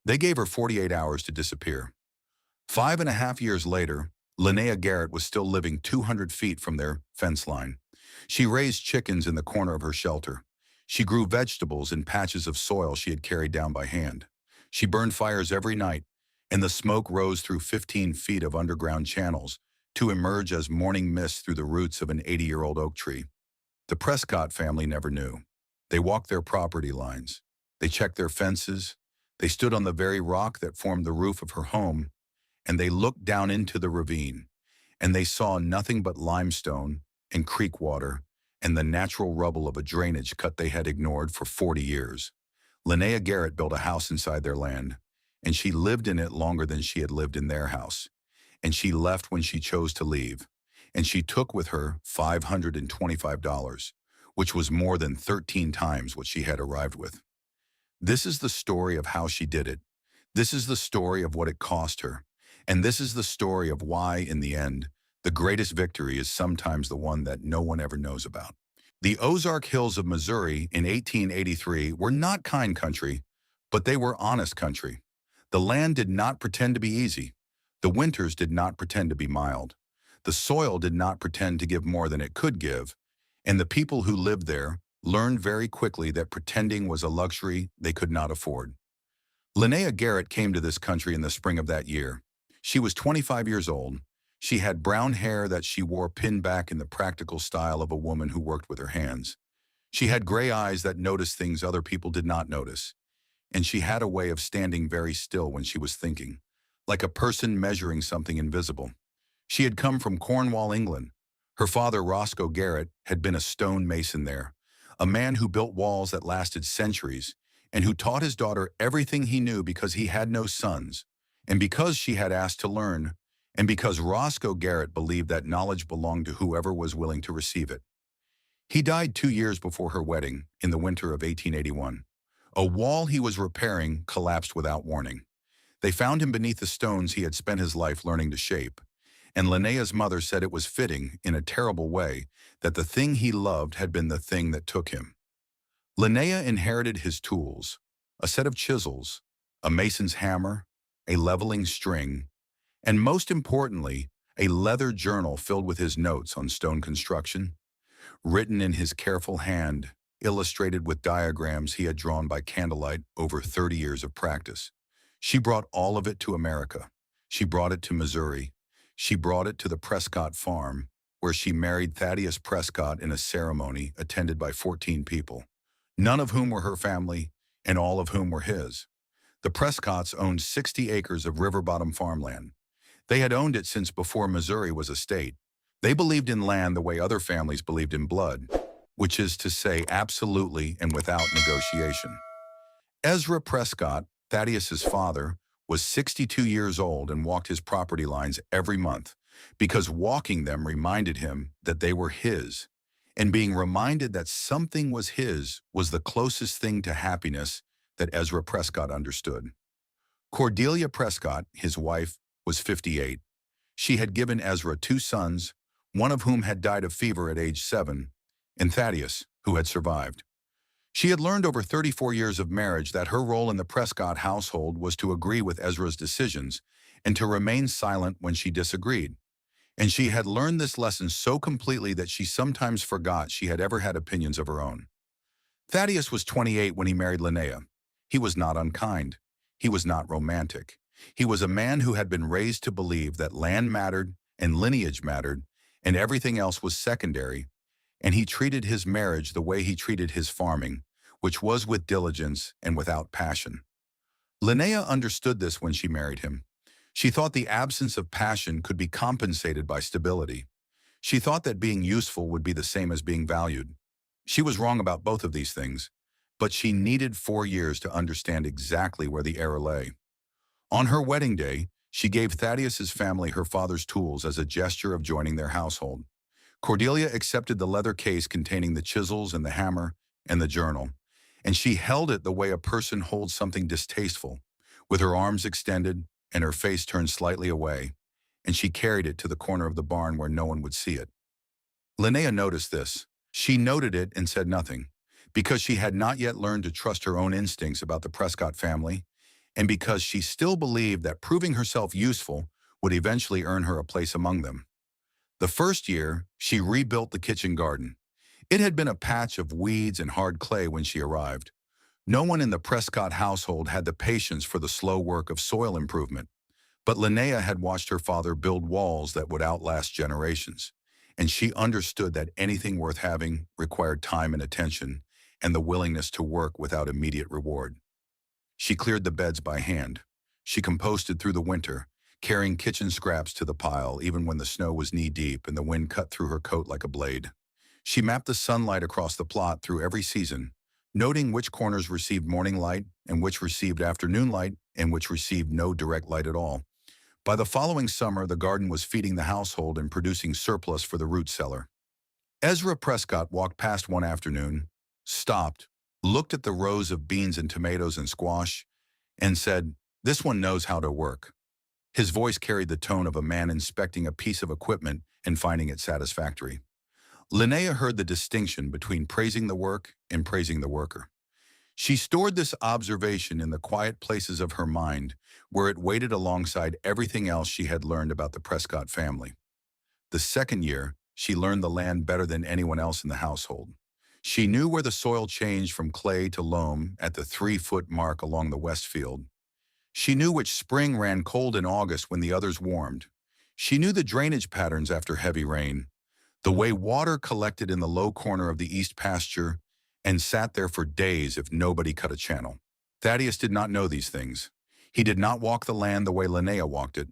They gave her 48 hours to disappear. 5.5 years later, Linnea Garrett was still living 200 feet from their fence line. She raised chickens in the corner of her shelter. She grew vegetables in patches of soil she had carried down by hand. She burned fires every night, and the smoke rose through 15 feet of underground channels to emerge as morning mist through the roots of an 80-year-old oak tree. The Prescott family never knew. They walked their property lines. They checked their fences. They stood on the very rock that formed the roof of her home, and they looked down into the ravine, and they saw nothing but limestone and creek water and the natural rubble of a drainage cut they had ignored for 40 years. Linnea Garrett built a house inside their land, and she lived in it longer than she had lived in their house. And she left when she chose to leave, and she took with her $525, which was more than 13 times what she had arrived with. This is the story of how she did it. This is the story of what it cost her. And this is the story of why, in the end, the greatest victory is sometimes the one that no one ever knows about. The Ozark Hills of Missouri in 1883 were not kind country, but they were honest country. The land did not pretend to be easy. The winters did not pretend to be mild. The soil did not pretend to give more than it could give. And the people who lived there learned very quickly that pretending was a luxury they could not afford. Linnea Garrett came to this country in the spring of that year. She was 25 years old. She had brown hair that she wore pinned back in the practical style of a woman who worked with her hands. She had gray eyes that noticed things other people did not notice. And she had a way of standing very still when she was thinking, like a person measuring something invisible. She had come from Cornwall, England. Her father, Roscoe Garrett, had been a stone mason there, a man who built walls that lasted centuries, and who taught his daughter everything he knew because he had no sons, and because she had asked to learn, and because Roscoe Garrett believed that knowledge belonged to whoever was willing to receive it. He died 2 years before her wedding, in the winter of 1881. A wall he was repairing collapsed without warning. They found him beneath the stones he had spent his life learning to shape, and Linnea's mother said it was fitting, in a terrible way, that the thing he loved had been the thing that took him. Linnea inherited his tools, a set of chisels, a mason's hammer, a leveling string, and most importantly, a leather journal filled with his notes on stone construction, written in his careful hand, illustrated with diagrams he had drawn by candlelight over 30 years of practice. She brought all of it to America. She brought it to Missouri. She brought it to the Prescott farm, where she married Thaddius Prescott in a ceremony attended by 14 people, none of whom were her family and all of whom were his. The Prescotts owned 60 acres of river-bottom farmland. They had owned it since before Missouri was a state. They believed in land the way other families believed in blood, which is to say absolutely and without negotiation. Ezra Prescott, Thaddeus's father, was 62 years old and walked his property lines every month because walking them reminded him that they were his, and being reminded that something was his was the closest thing to happiness that Ezra Prescott understood. Cordelia Prescott, his wife, was 58. She had given Ezra 2 sons, one of whom had died of fever at age 7, and Thaddius, who had survived. She had learned over 34 years of marriage that her role in the Prescott household was to agree with Ezra's decisions and to remain silent when she disagreed. And she had learned this lesson so completely that she sometimes forgot she had ever had opinions of her own. Thaddius was 28 when he married Linnea. He was not unkind. He was not romantic. He was a man who had been raised to believe that land mattered and lineage mattered and everything else was secondary, and he treated his marriage the way he treated his farming, which was with diligence and without passion. Linnea understood this when she married him. She thought the absence of passion could be compensated by stability. She thought that being useful would be the same as being valued. She was wrong about both of these things, but she needed 4 years to understand exactly where the error lay. On her wedding day, she gave Thaddeus's family her father's tools as a gesture of joining their household. Cordelia accepted the leather case containing the chisels and the hammer and the journal, and she held it the way a person holds something distasteful, with her arms extended and her face turned slightly away, and she carried it to the corner of the barn where no one would see it. Linnea noticed this. She noted it and said nothing, because she had not yet learned to trust her own instincts about the Prescott family, and because she still believed that proving herself useful would eventually earn her a place among them. The first year, she rebuilt the kitchen garden. It had been a patch of weeds and hard clay when she arrived. No one in the Prescott household had the patience for the slow work of soil improvement, but Linnea had watched her father build walls that would outlast generations, and she understood that anything worth having required time and attention and the willingness to work without immediate reward. She cleared the beds by hand. She composted through the winter, carrying kitchen scraps to the pile even when the snow was knee-deep and the wind cut through her coat like a blade. She mapped the sunlight across the plot through every season, noting which corners received morning light and which received afternoon light and which received no direct light at all. By the following summer, the garden was feeding the household and producing surplus for the root cellar. Ezra Prescott walked past one afternoon, stopped, looked at the rows of beans and tomatoes and squash, and said, "This one knows how to work." His voice carried the tone of a man inspecting a piece of equipment and finding it satisfactory. Linnea heard the distinction between praising the work and praising the worker. She stored this observation in the quiet places of her mind, where it waited alongside everything else she had learned about the Prescott family. The second year, she learned the land better than anyone else in the household. She knew where the soil changed from clay to loam at the 3-foot mark along the west field. She knew which spring ran cold in August when the others warmed. She knew the drainage patterns after heavy rain, the way water collected in the low corner of the east pasture and sat there for days if nobody cut a channel. Thaddius did not know these things. He did not walk the land the way Linnea walked it,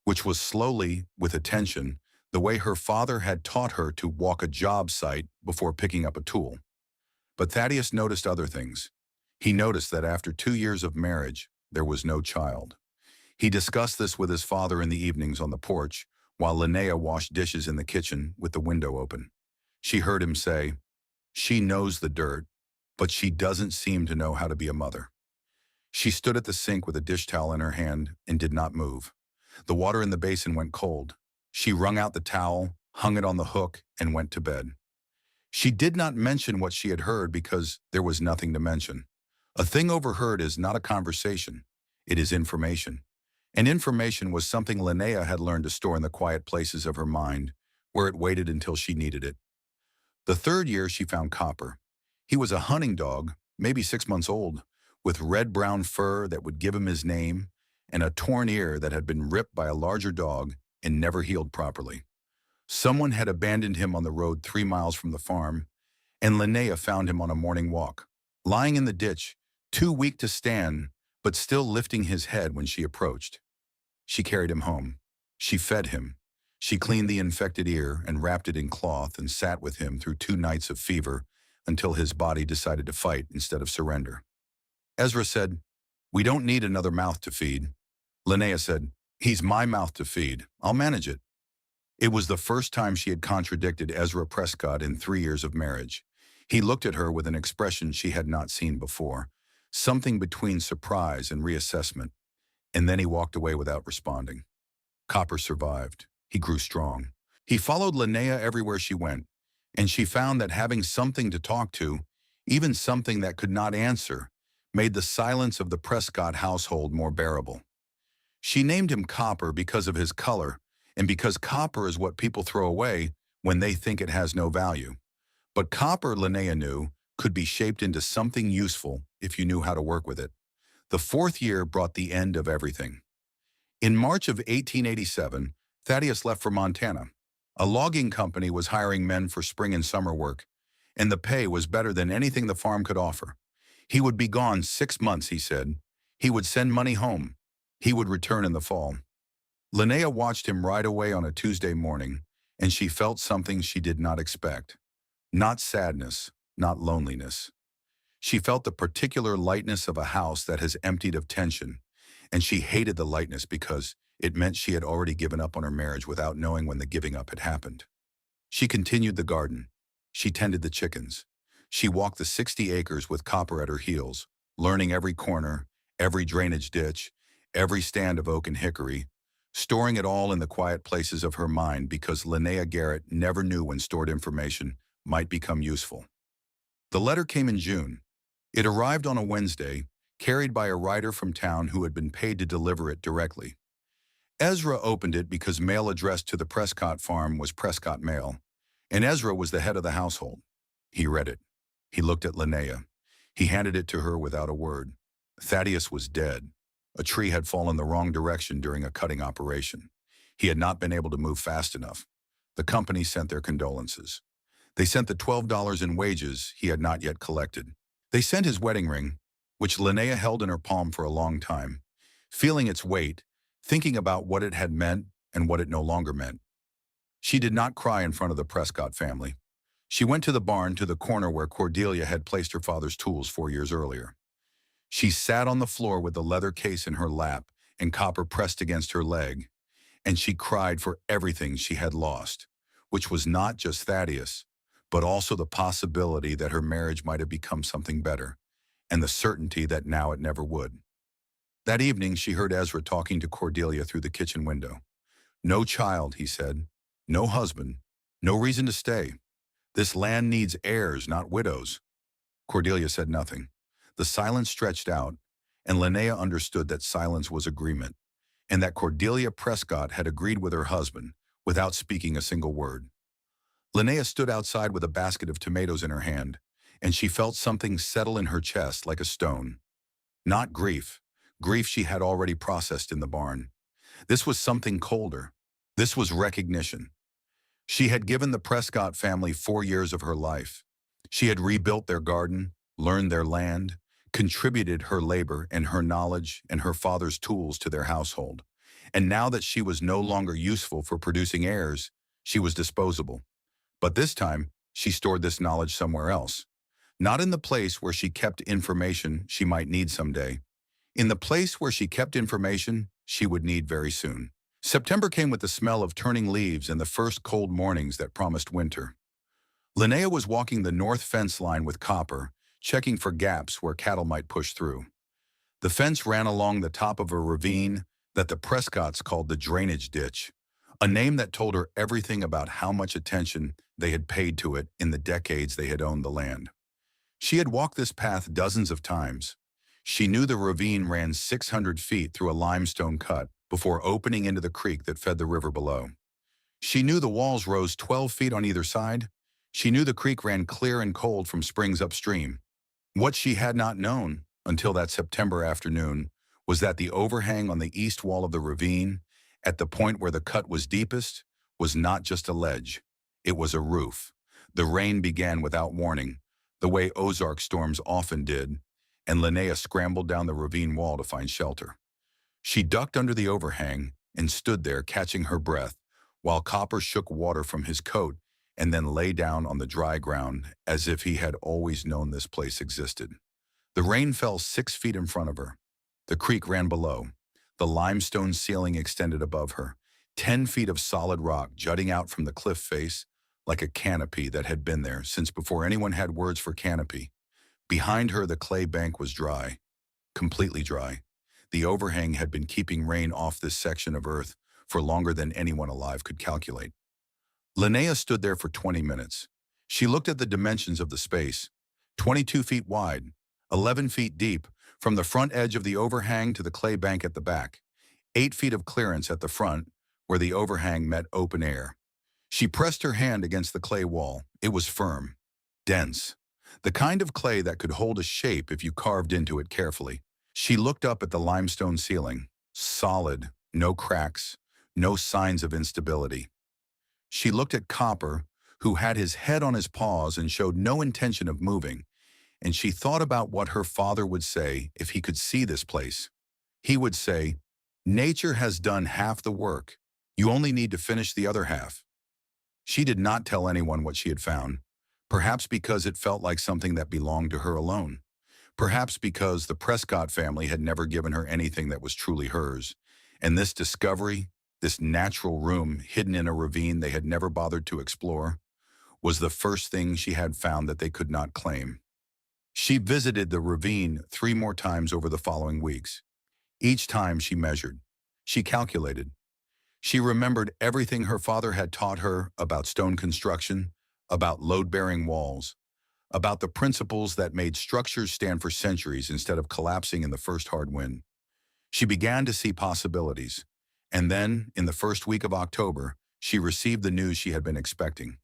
which was slowly, with attention, the way her father had taught her to walk a job site before picking up a tool. But Thaddius noticed other things. He noticed that after 2 years of marriage, there was no child. He discussed this with his father in the evenings on the porch, while Linnea washed dishes in the kitchen with the window open. She heard him say, "She knows the dirt, but she doesn't seem to know how to be a mother." She stood at the sink with a dish towel in her hand and did not move. The water in the basin went cold. She wrung out the towel, hung it on the hook, and went to bed. She did not mention what she had heard because there was nothing to mention. A thing overheard is not a conversation. It is information. And information was something Linnea had learned to store in the quiet places of her mind, where it waited until she needed it. The third year, she found Copper. He was a hunting dog, maybe 6 months old, with red-brown fur that would give him his name, and a torn ear that had been ripped by a larger dog and never healed properly. Someone had abandoned him on the road 3 miles from the farm, and Linnea found him on a morning walk, lying in the ditch, too weak to stand, but still lifting his head when she approached. She carried him home. She fed him. She cleaned the infected ear and wrapped it in cloth and sat with him through 2 nights of fever until his body decided to fight instead of surrender. Ezra said, "We don't need another mouth to feed." Linnea said, "He's my mouth to feed. I'll manage it." It was the first time she had contradicted Ezra Prescott in 3 years of marriage. He looked at her with an expression she had not seen before, something between surprise and reassessment, and then he walked away without responding. Copper survived. He grew strong. He followed Linnea everywhere she went, and she found that having something to talk to, even something that could not answer, made the silence of the Prescott household more bearable. She named him Copper because of his color, and because copper is what people throw away when they think it has no value. But copper, Linnea knew, could be shaped into something useful if you knew how to work with it. The fourth year brought the end of everything. In March of 1887, Thaddius left for Montana. A logging company was hiring men for spring and summer work, and the pay was better than anything the farm could offer. He would be gone 6 months, he said. He would send money home. He would return in the fall. Linnea watched him ride away on a Tuesday morning, and she felt something she did not expect. Not sadness, not loneliness. She felt the particular lightness of a house that has emptied of tension, and she hated the lightness because it meant she had already given up on her marriage without knowing when the giving up had happened. She continued the garden. She tended the chickens. She walked the 60 acres with Copper at her heels, learning every corner, every drainage ditch, every stand of oak and hickory, storing it all in the quiet places of her mind because Linnea Garrett never knew when stored information might become useful. The letter came in June. It arrived on a Wednesday, carried by a rider from town who had been paid to deliver it directly. Ezra opened it because mail addressed to the Prescott farm was Prescott mail, and Ezra was the head of the household. He read it. He looked at Linnea. He handed it to her without a word. Thaddius was dead. A tree had fallen the wrong direction during a cutting operation. He had not been able to move fast enough. The company sent their condolences. They sent the $12 in wages he had not yet collected. They sent his wedding ring, which Linnea held in her palm for a long time, feeling its weight, thinking about what it had meant and what it no longer meant. She did not cry in front of the Prescott family. She went to the barn, to the corner where Cordelia had placed her father's tools 4 years earlier. She sat on the floor with the leather case in her lap and copper pressed against her leg, and she cried for everything she had lost, which was not just Thaddius, but also the possibility that her marriage might have become something better, and the certainty that now it never would. That evening, she heard Ezra talking to Cordelia through the kitchen window. "No child," he said. "No husband. No reason to stay. This land needs heirs, not widows." Cordelia said nothing. The silence stretched out, and Linnea understood that silence was agreement, and that Cordelia Prescott had agreed with her husband without speaking a single word. Linnea stood outside with a basket of tomatoes in her hand, and she felt something settle in her chest like a stone. Not grief. Grief she had already processed in the barn. This was something colder. This was recognition. She had given the Prescott family 4 years of her life. She had rebuilt their garden, learned their land, contributed her labor and her knowledge and her father's tools to their household. And now that she was no longer useful for producing heirs, she was disposable. But this time, she stored this knowledge somewhere else. Not in the place where she kept information she might need someday. In the place where she kept information she would need very soon. September came with the smell of turning leaves and the first cold mornings that promised winter. Linnea was walking the north fence line with Copper, checking for gaps where cattle might push through. The fence ran along the top of a ravine that the Prescotts called the drainage ditch, a name that told her everything about how much attention they had paid to it in the decades they had owned the land. She had walked this path dozens of times. She knew the ravine ran 600 feet through a limestone cut before opening into the creek that fed the river below. She knew the walls rose 12 feet on either side. She knew the creek ran clear and cold from springs upstream. What she had not known until that September afternoon was that the overhang on the east wall of the ravine, at the point where the cut was deepest, was not just a ledge. It was a roof. The rain began without warning, the way Ozark storms often did, and Linnea scrambled down the ravine wall to find shelter. She ducked under the overhang and stood there catching her breath while Copper shook water from his coat and then lay down on the dry ground as if he had always known this place existed. The rain fell 6 feet in front of her. The creek ran below. The limestone ceiling extended above her, 10 feet of solid rock jutting out from the cliff face like a canopy that had been there since before anyone had words for canopy. Behind her, the clay bank was dry, completely dry. The overhang had been keeping rain off this section of earth for longer than anyone alive could calculate. Linnea stood there for 20 minutes. She looked at the dimensions of the space, 22 feet wide, 11 feet deep, from the front edge of the overhang to the clay bank at the back, 8 feet of clearance at the front where the overhang met open air. She pressed her hand against the clay wall. It was firm, dense, the kind of clay that could hold a shape if you carved into it carefully. She looked up at the limestone ceiling, solid, no cracks, no signs of instability. She looked at Copper, who had his head on his paws and showed no intention of moving, and she thought about what her father would say if he could see this place. He would say, "Nature has done half the work. You only need to finish the other half." She did not tell anyone what she had found, perhaps because it felt like something that belonged to her alone. Perhaps because the Prescott family had never given her anything that was truly hers, and this discovery, this natural room hidden in a ravine they had never bothered to explore, was the first thing she had found that they could not claim. She visited the ravine 3 more times over the following weeks. Each time she measured. She calculated. She remembered everything her father had taught her about stone construction, about load-bearing walls, about the principles that made structures stand for centuries instead of collapsing in the first hard wind. She began to see possibilities. And then, in the first week of October, she received the news she had been expecting.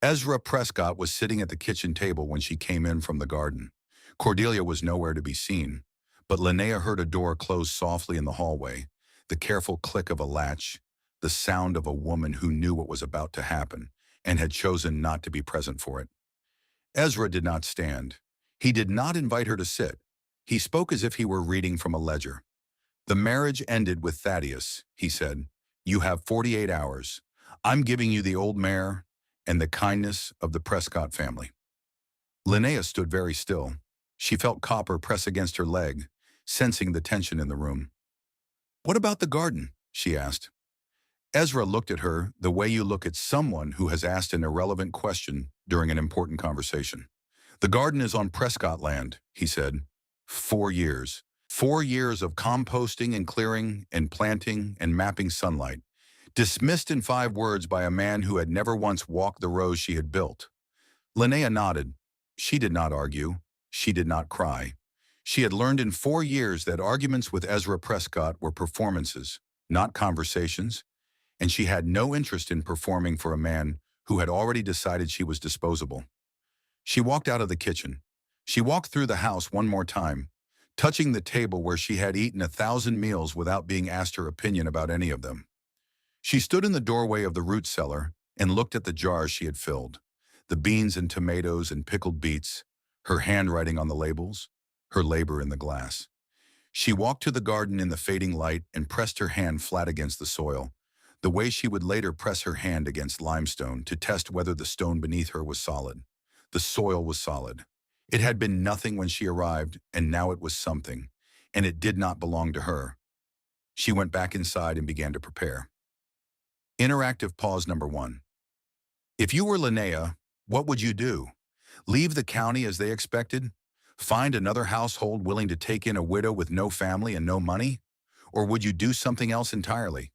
Ezra Prescott was sitting at the kitchen table when she came in from the garden. Cordelia was nowhere to be seen, but Linnea heard a door close softly in the hallway, the careful click of a latch, the sound of a woman who knew what was about to happen and had chosen not to be present for it. Ezra did not stand. He did not invite her to sit. He spoke as if he were reading from a ledger. "The marriage ended with Thaddius," he said. "You have 48 hours. I'm giving you the old mare and the kindness of the Prescott family." Linnea stood very still. She felt copper press against her leg, sensing the tension in the room. "What about the garden?" she asked. Ezra looked at her the way you look at someone who has asked an irrelevant question during an important conversation. "The garden is on Prescott land," he said. 4 years. 4 years of composting and clearing and planting and mapping sunlight. Dismissed in 5 words by a man who had never once walked the rows she had built. Linnea nodded. She did not argue. She did not cry. She had learned in 4 years that arguments with Ezra Prescott were performances, not conversations, and she had no interest in performing for a man who had already decided she was disposable. She walked out of the kitchen. She walked through the house one more time, touching the table where she had eaten 1,000 meals without being asked her opinion about any of them. She stood in the doorway of the root cellar and looked at the jars she had filled, the beans and tomatoes and pickled beets, her handwriting on the labels, her labor in the glass. She walked to the garden in the fading light and pressed her hand flat against the soil, the way she would later press her hand against limestone to test whether the stone beneath her was solid. The soil was solid. It had been nothing when she arrived, and now it was something, and it did not belong to her. She went back inside and began to prepare. Interactive pause number 1. If you were Linnea, what would you do? Leave the county as they expected? Find another household willing to take in a widow with no family and no money? Or would you do something else entirely?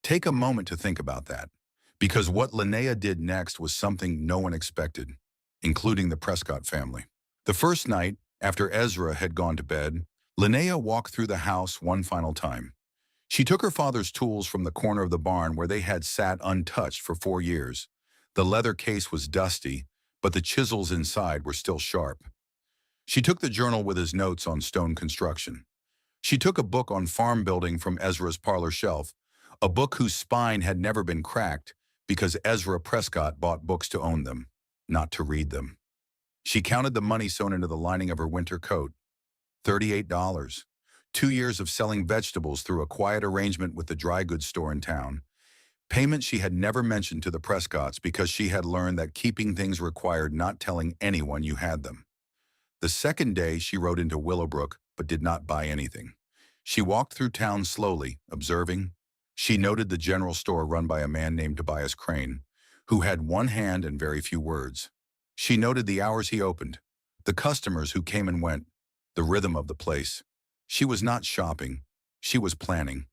Take a moment to think about that, because what Linnea did next was something no one expected, including the Prescott family. The first night, after Ezra had gone to bed, Linnea walked through the house one final time. She took her father's tools from the corner of the barn where they had sat untouched for 4 years. The leather case was dusty, but the chisels inside were still sharp. She took the journal with his notes on stone construction. She took a book on farm building from Ezra's parlor shelf, a book whose spine had never been cracked because Ezra Prescott bought books to own them, not to read them. She counted the money sewn into the lining of her winter coat. $38. 2 years of selling vegetables through a quiet arrangement with the dry goods store in town. Payment she had never mentioned to the Prescotts because she had learned that keeping things required not telling anyone you had them. The second day, she rode into Willowbrook, but did not buy anything. She walked through town slowly, observing. She noted the general store run by a man named Tobias Crane, who had one hand and very few words. She noted the hours he opened, the customers who came and went, the rhythm of the place. She was not shopping. She was planning.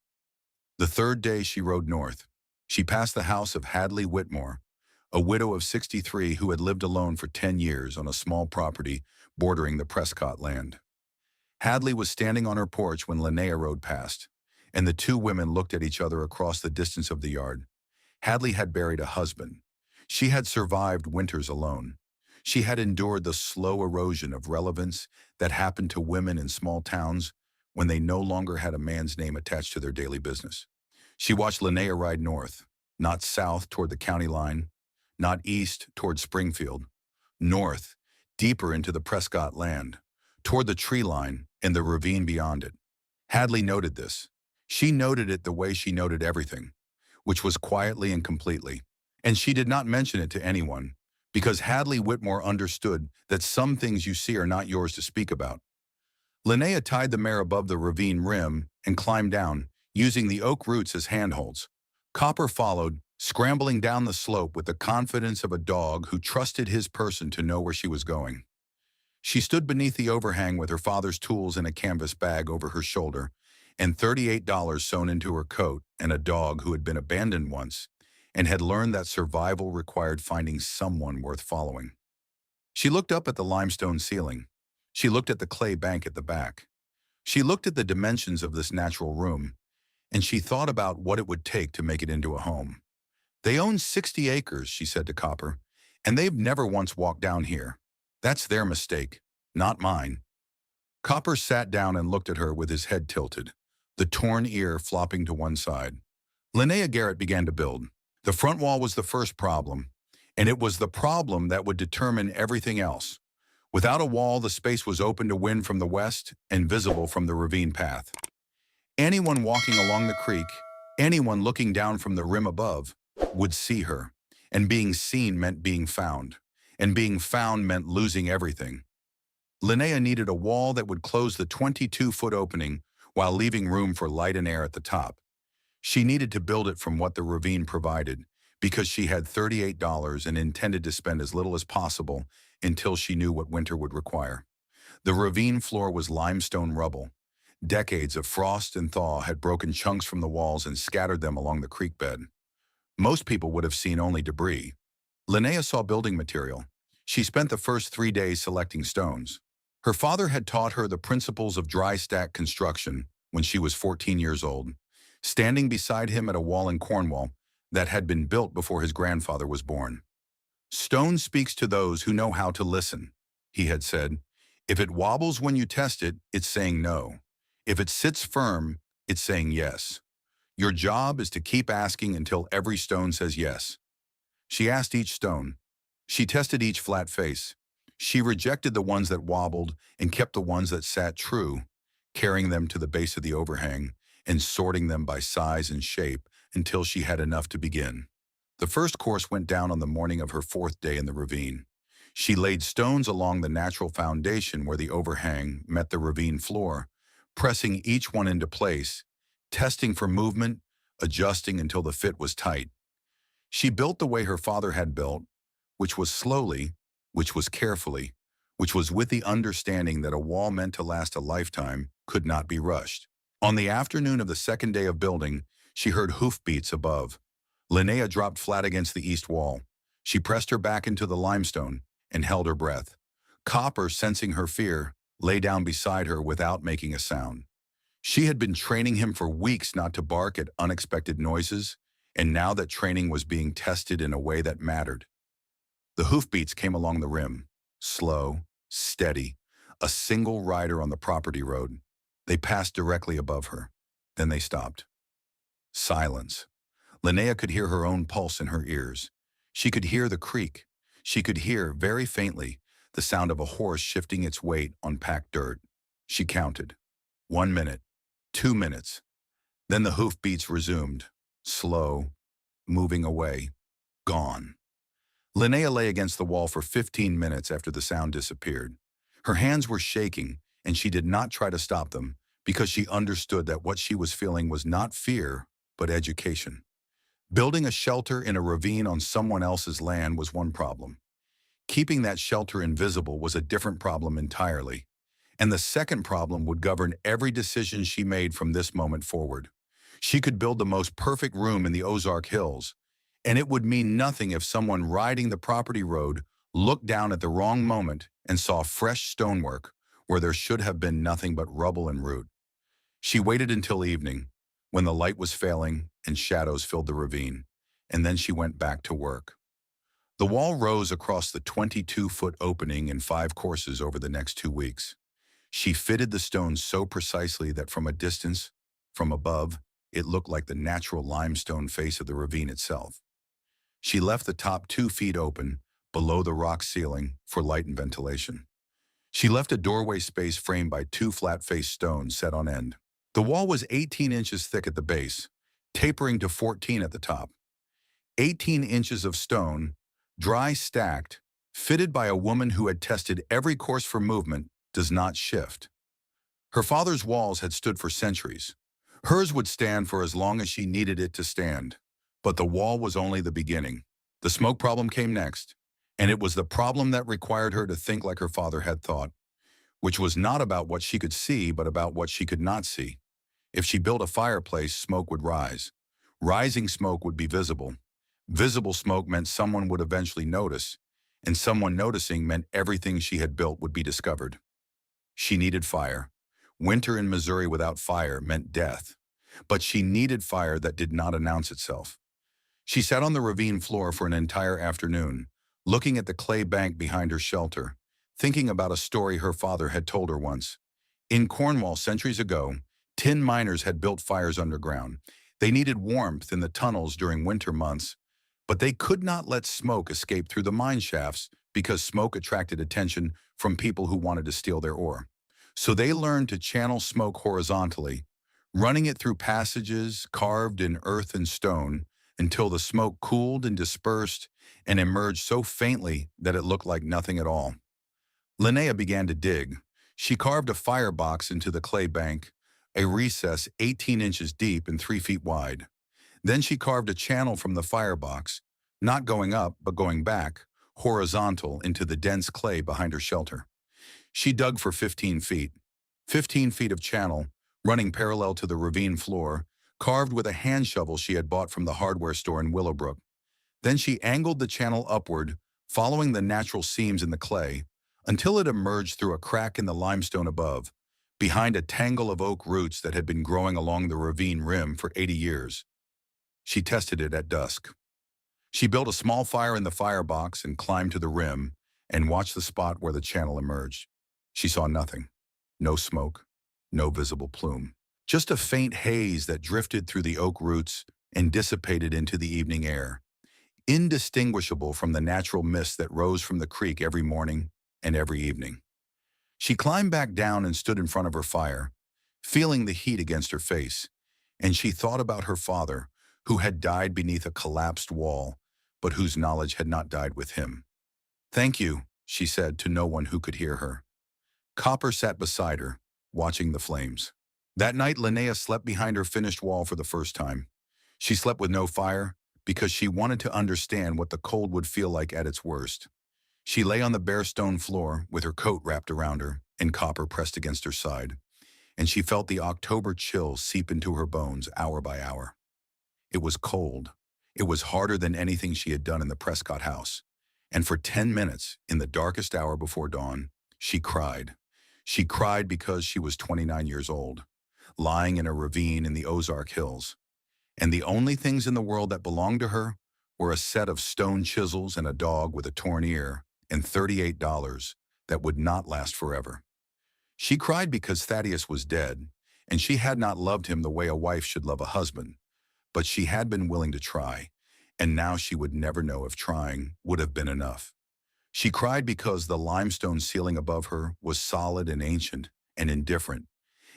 The third day, she rode north. She passed the house of Hadley Whitmore, a widow of 63 who had lived alone for 10 years on a small property bordering the Prescott land. Hadley was standing on her porch when Linnea rode past, and the two women looked at each other across the distance of the yard. Hadley had buried a husband. She had survived winters alone. She had endured the slow erosion of relevance that happened to women in small towns when they no longer had a man's name attached to their daily business. She watched Linnea ride north, not south toward the county line, not east toward Springfield, north, deeper into the Prescott land, toward the tree line and the ravine beyond it. Hadley noted this. She noted it the way she noted everything, which was quietly and completely, and she did not mention it to anyone, because Hadley Whitmore understood that some things you see are not yours to speak about. Linnea tied the mare above the ravine rim and climbed down, using the oak roots as handholds. Copper followed, scrambling down the slope with the confidence of a dog who trusted his person to know where she was going. She stood beneath the overhang with her father's tools in a canvas bag over her shoulder, and $38 sewn into her coat, and a dog who had been abandoned once and had learned that survival required finding someone worth following. She looked up at the limestone ceiling. She looked at the clay bank at the back. She looked at the dimensions of this natural room, and she thought about what it would take to make it into a home. They own 60 acres, she said to Copper, and they've never once walked down here. That's their mistake, not mine. Copper sat down and looked at her with his head tilted, the torn ear flopping to one side. Linnea Garrett began to build. The front wall was the first problem, and it was the problem that would determine everything else. Without a wall, the space was open to wind from the west and visible from the ravine path. Anyone walking along the creek, anyone looking down from the rim above, would see her. And being seen meant being found. And being found meant losing everything. Linnea needed a wall that would close the 22-foot opening while leaving room for light and air at the top. She needed to build it from what the ravine provided, because she had $38 and intended to spend as little as possible until she knew what winter would require. The ravine floor was limestone rubble. Decades of frost and thaw had broken chunks from the walls and scattered them along the creek bed. Most people would have seen only debris. Linnea saw building material. She spent the first 3 days selecting stones. Her father had taught her the principles of dry stack construction when she was 14 years old, standing beside him at a wall in Cornwall that had been built before his grandfather was born. "Stone speaks to those who know how to listen," he had said. "If it wobbles when you test it, it's saying no. If it sits firm, it's saying yes. Your job is to keep asking until every stone says yes." She asked each stone. She tested each flat face. She rejected the ones that wobbled and kept the ones that sat true, carrying them to the base of the overhang and sorting them by size and shape until she had enough to begin. The first course went down on the morning of her 4th day in the ravine. She laid stones along the natural foundation where the overhang met the ravine floor, pressing each one into place, testing for movement, adjusting until the fit was tight. She built the way her father had built, which was slowly, which was carefully, which was with the understanding that a wall meant to last a lifetime could not be rushed. On the afternoon of the 2nd day of building, she heard hoofbeats above. Linnea dropped flat against the east wall. She pressed her back into the limestone and held her breath. Copper, sensing her fear, lay down beside her without making a sound. She had been training him for weeks not to bark at unexpected noises, and now that training was being tested in a way that mattered. The hoofbeats came along the rim, slow, steady, a single rider on the property road. They passed directly above her. Then they stopped. Silence. Linnea could hear her own pulse in her ears. She could hear the creak. She could hear, very faintly, the sound of a horse shifting its weight on packed dirt. She counted. 1 minute, 2 minutes. Then the hoofbeats resumed, slow, moving away, gone. Linnea lay against the wall for 15 minutes after the sound disappeared. Her hands were shaking, and she did not try to stop them because she understood that what she was feeling was not fear, but education. Building a shelter in a ravine on someone else's land was one problem. Keeping that shelter invisible was a different problem entirely. And the second problem would govern every decision she made from this moment forward. She could build the most perfect room in the Ozark Hills, and it would mean nothing if someone riding the property road looked down at the wrong moment and saw fresh stonework where there should have been nothing but rubble and root. She waited until evening, when the light was failing and shadows filled the ravine, and then she went back to work. The wall rose across the 22-foot opening in 5 courses over the next 2 weeks. She fitted the stones so precisely that from a distance, from above, it looked like the natural limestone face of the ravine itself. She left the top 2 feet open, below the rock ceiling, for light and ventilation. She left a doorway space framed by 2 flat-faced stones set on end. The wall was 18 inches thick at the base, tapering to 14 at the top. 18 inches of stone, dry stacked, fitted by a woman who had tested every course for movement, does not shift. Her father's walls had stood for centuries. Hers would stand for as long as she needed it to stand. But the wall was only the beginning. The smoke problem came next, and it was the problem that required her to think like her father had thought, which was not about what she could see, but about what she could not see. If she built a fireplace, smoke would rise. Rising smoke would be visible. Visible smoke meant someone would eventually notice, and someone noticing meant everything she had built would be discovered. She needed fire. Winter in Missouri without fire meant death. But she needed fire that did not announce itself. She sat on the ravine floor for an entire afternoon, looking at the clay bank behind her shelter, thinking about a story her father had told her once. In Cornwall centuries ago, tin miners had built fires underground. They needed warmth in the tunnels during winter months, but they could not let smoke escape through the mine shafts because smoke attracted attention from people who wanted to steal their ore. So they learned to channel smoke horizontally, running it through passages carved in earth and stone until the smoke cooled and dispersed and emerged so faintly that it looked like nothing at all. Linnea began to dig. She carved a firebox into the clay bank, a recess 18 inches deep and 3 feet wide. Then she carved a channel from the firebox, not going up but going back, horizontal into the dense clay behind her shelter. She dug for 15 feet. 15 feet of channel, running parallel to the ravine floor, carved with a hand shovel she had bought from the hardware store in Willowbrook. Then she angled the channel upward, following the natural seams in the clay, until it emerged through a crack in the limestone above, behind a tangle of oak roots that had been growing along the ravine rim for 80 years. She tested it at dusk. She built a small fire in the firebox and climbed to the rim and watched the spot where the channel emerged. She saw nothing. No smoke, no visible plume. Just a faint haze that drifted through the oak roots and dissipated into the evening air, indistinguishable from the natural mist that rose from the creek every morning and every evening. She climbed back down and stood in front of her fire, feeling the heat against her face, and she thought about her father, who had died beneath a collapsed wall, but whose knowledge had not died with him. "Thank you," she said to no one who could hear her. Copper sat beside her, watching the flames. That night, Linnea slept behind her finished wall for the first time. She slept with no fire because she wanted to understand what the cold would feel like at its worst. She lay on the bare stone floor with her coat wrapped around her and Copper pressed against her side, and she felt the October chill seep into her bones hour by hour. It was cold. It was harder than anything she had done in the Prescott house. And for 10 minutes, in the darkest hour before dawn, she cried. She cried because she was 29 years old, lying in a ravine in the Ozark Hills. And the only things in the world that belonged to her were a set of stone chisels and a dog with a torn ear and $38 that would not last forever. She cried because Thaddius was dead, and she had not loved him the way a wife should love a husband, but she had been willing to try, and now she would never know if trying would have been enough. She cried because the limestone ceiling above her was solid and ancient and indifferent,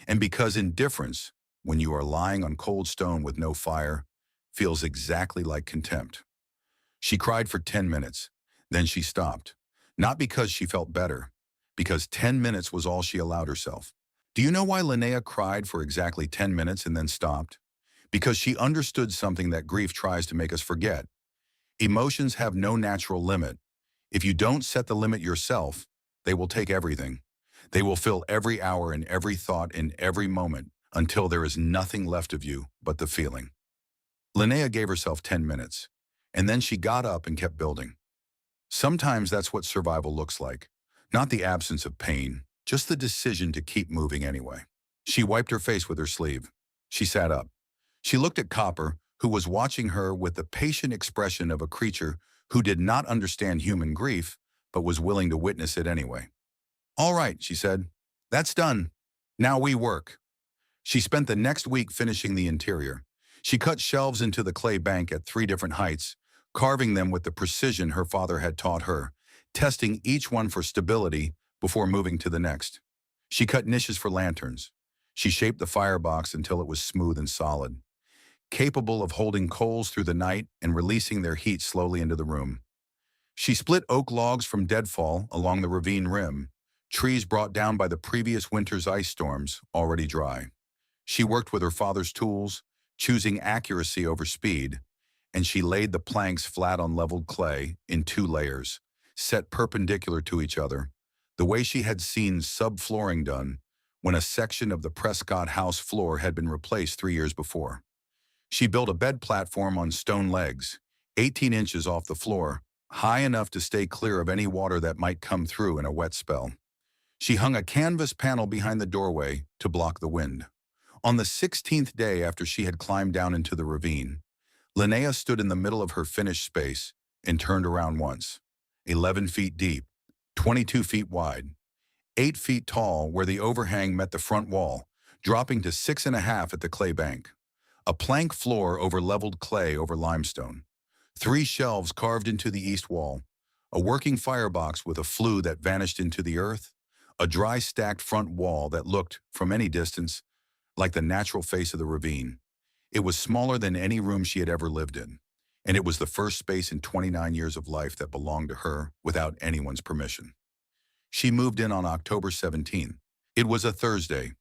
and because indifference, when you are lying on cold stone with no fire, feels exactly like contempt. She cried for 10 minutes, then she stopped, not because she felt better, because 10 minutes was all she allowed herself. Do you know why Linnea cried for exactly 10 minutes and then stopped? Because she understood something that grief tries to make us forget. Emotions have no natural limit. If you don't set the limit yourself, they will take everything. They will fill every hour and every thought in every moment until there is nothing left of you but the feeling. Linnea gave herself 10 minutes, and then she got up and kept building. Sometimes that's what survival looks like. Not the absence of pain, just the decision to keep moving anyway. She wiped her face with her sleeve. She sat up. She looked at Copper, who was watching her with the patient expression of a creature who did not understand human grief, but was willing to witness it anyway. "All right," she said. "That's done. Now we work." She spent the next week finishing the interior. She cut shelves into the clay bank at 3 different heights, carving them with the precision her father had taught her, testing each one for stability before moving to the next. She cut niches for lanterns. She shaped the firebox until it was smooth and solid, capable of holding coals through the night and releasing their heat slowly into the room. She split oak logs from deadfall along the ravine rim, trees brought down by the previous winter's ice storms, already dry. She worked with her father's tools, choosing accuracy over speed, and she laid the planks flat on leveled clay in 2 layers, set perpendicular to each other, the way she had seen subflooring done when a section of the Prescott house floor had been replaced 3 years before. She built a bed platform on stone legs, 18 inches off the floor, high enough to stay clear of any water that might come through in a wet spell. She hung a canvas panel behind the doorway to block the wind. On the 16th day after she had climbed down into the ravine, Linnea stood in the middle of her finished space and turned around once. 11 feet deep, 22 feet wide, 8 feet tall where the overhang met the front wall, dropping to 6.5 at the clay bank. A plank floor over leveled clay over limestone. 3 shelves carved into the east wall. A working firebox with a flue that vanished into the earth. A dry stacked front wall that looked, from any distance, like the natural face of the ravine. It was smaller than any room she had ever lived in, and it was the first space in 29 years of life that belonged to her without anyone's permission. She moved in on October 17th. It was a Thursday.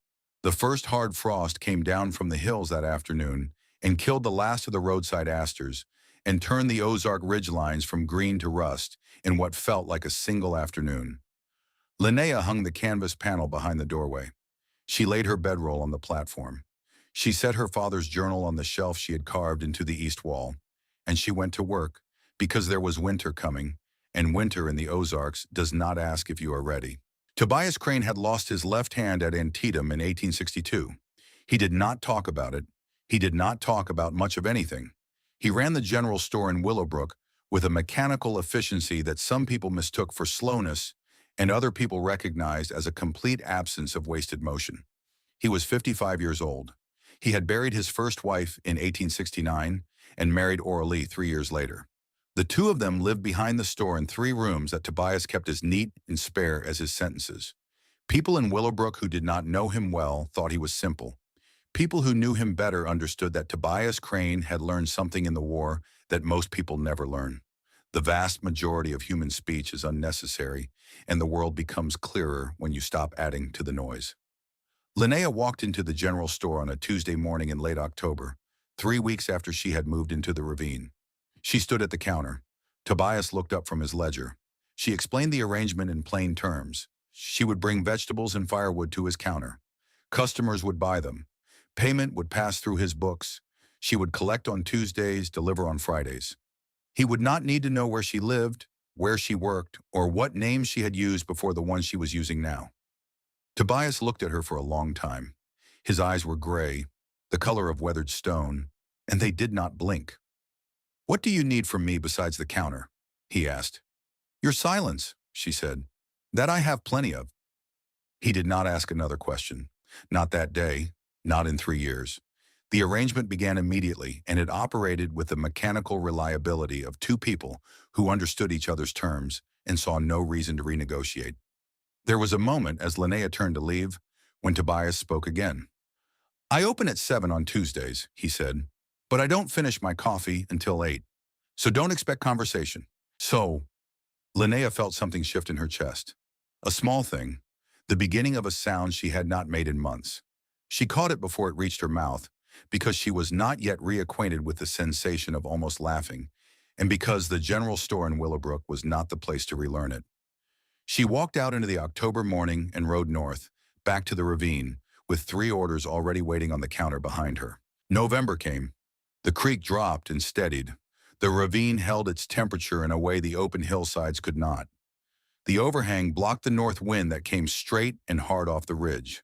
The first hard frost came down from the hills that afternoon and killed the last of the roadside asters and turned the Ozark ridgelines from green to rust in what felt like a single afternoon. Linnea hung the canvas panel behind the doorway. She laid her bedroll on the platform. She set her father's journal on the shelf she had carved into the east wall, and she went to work because there was winter coming, and winter in the Ozarks does not ask if you are ready. Tobias Crane had lost his left hand at Antietam in 1862. He did not talk about it. He did not talk about much of anything. He ran the general store in Willowbrook with a mechanical efficiency that some people mistook for slowness and other people recognized as a complete absence of wasted motion. He was 55 years old. He had buried his first wife in 1869 and married Oralee 3 years later. The two of them lived behind the store in 3 rooms that Tobias kept as neat and spare as his sentences. People in Willowbrook who did not know him well thought he was simple. People who knew him better understood that Tobias Crane had learned something in the war that most people never learn. The vast majority of human speech is unnecessary, and the world becomes clearer when you stop adding to the noise. Linnea walked into the general store on a Tuesday morning in late October, 3 weeks after she had moved into the ravine. She stood at the counter. Tobias looked up from his ledger. She explained the arrangement in plain terms. She would bring vegetables and firewood to his counter. Customers would buy them. Payment would pass through his books. She would collect on Tuesdays, deliver on Fridays. He would not need to know where she lived, where she worked, or what names she had used before the one she was using now. Tobias looked at her for a long time. His eyes were gray, the color of weathered stone, and they did not blink. "What do you need from me besides the counter?" he asked. "Your silence," she said. "That I have plenty of." He did not ask another question. Not that day, not in 3 years. The arrangement began immediately, and it operated with the mechanical reliability of 2 people who understood each other's terms and saw no reason to renegotiate. There was a moment as Linnea turned to leave when Tobias spoke again. "I open at 7 on Tuesdays," he said, "but I don't finish my coffee until 8. So don't expect conversation." "So," Linnea felt something shift in her chest. A small thing, the beginning of a sound she had not made in months. She caught it before it reached her mouth, because she was not yet reacquainted with the sensation of almost laughing, and because the general store in Willowbrook was not the place to relearn it. She walked out into the October morning and rode north, back to the ravine, with 3 orders already waiting on the counter behind her. November came. The creek dropped and steadied. The ravine held its temperature in a way the open hillsides could not. The overhang blocked the north wind that came straight and hard off the ridge.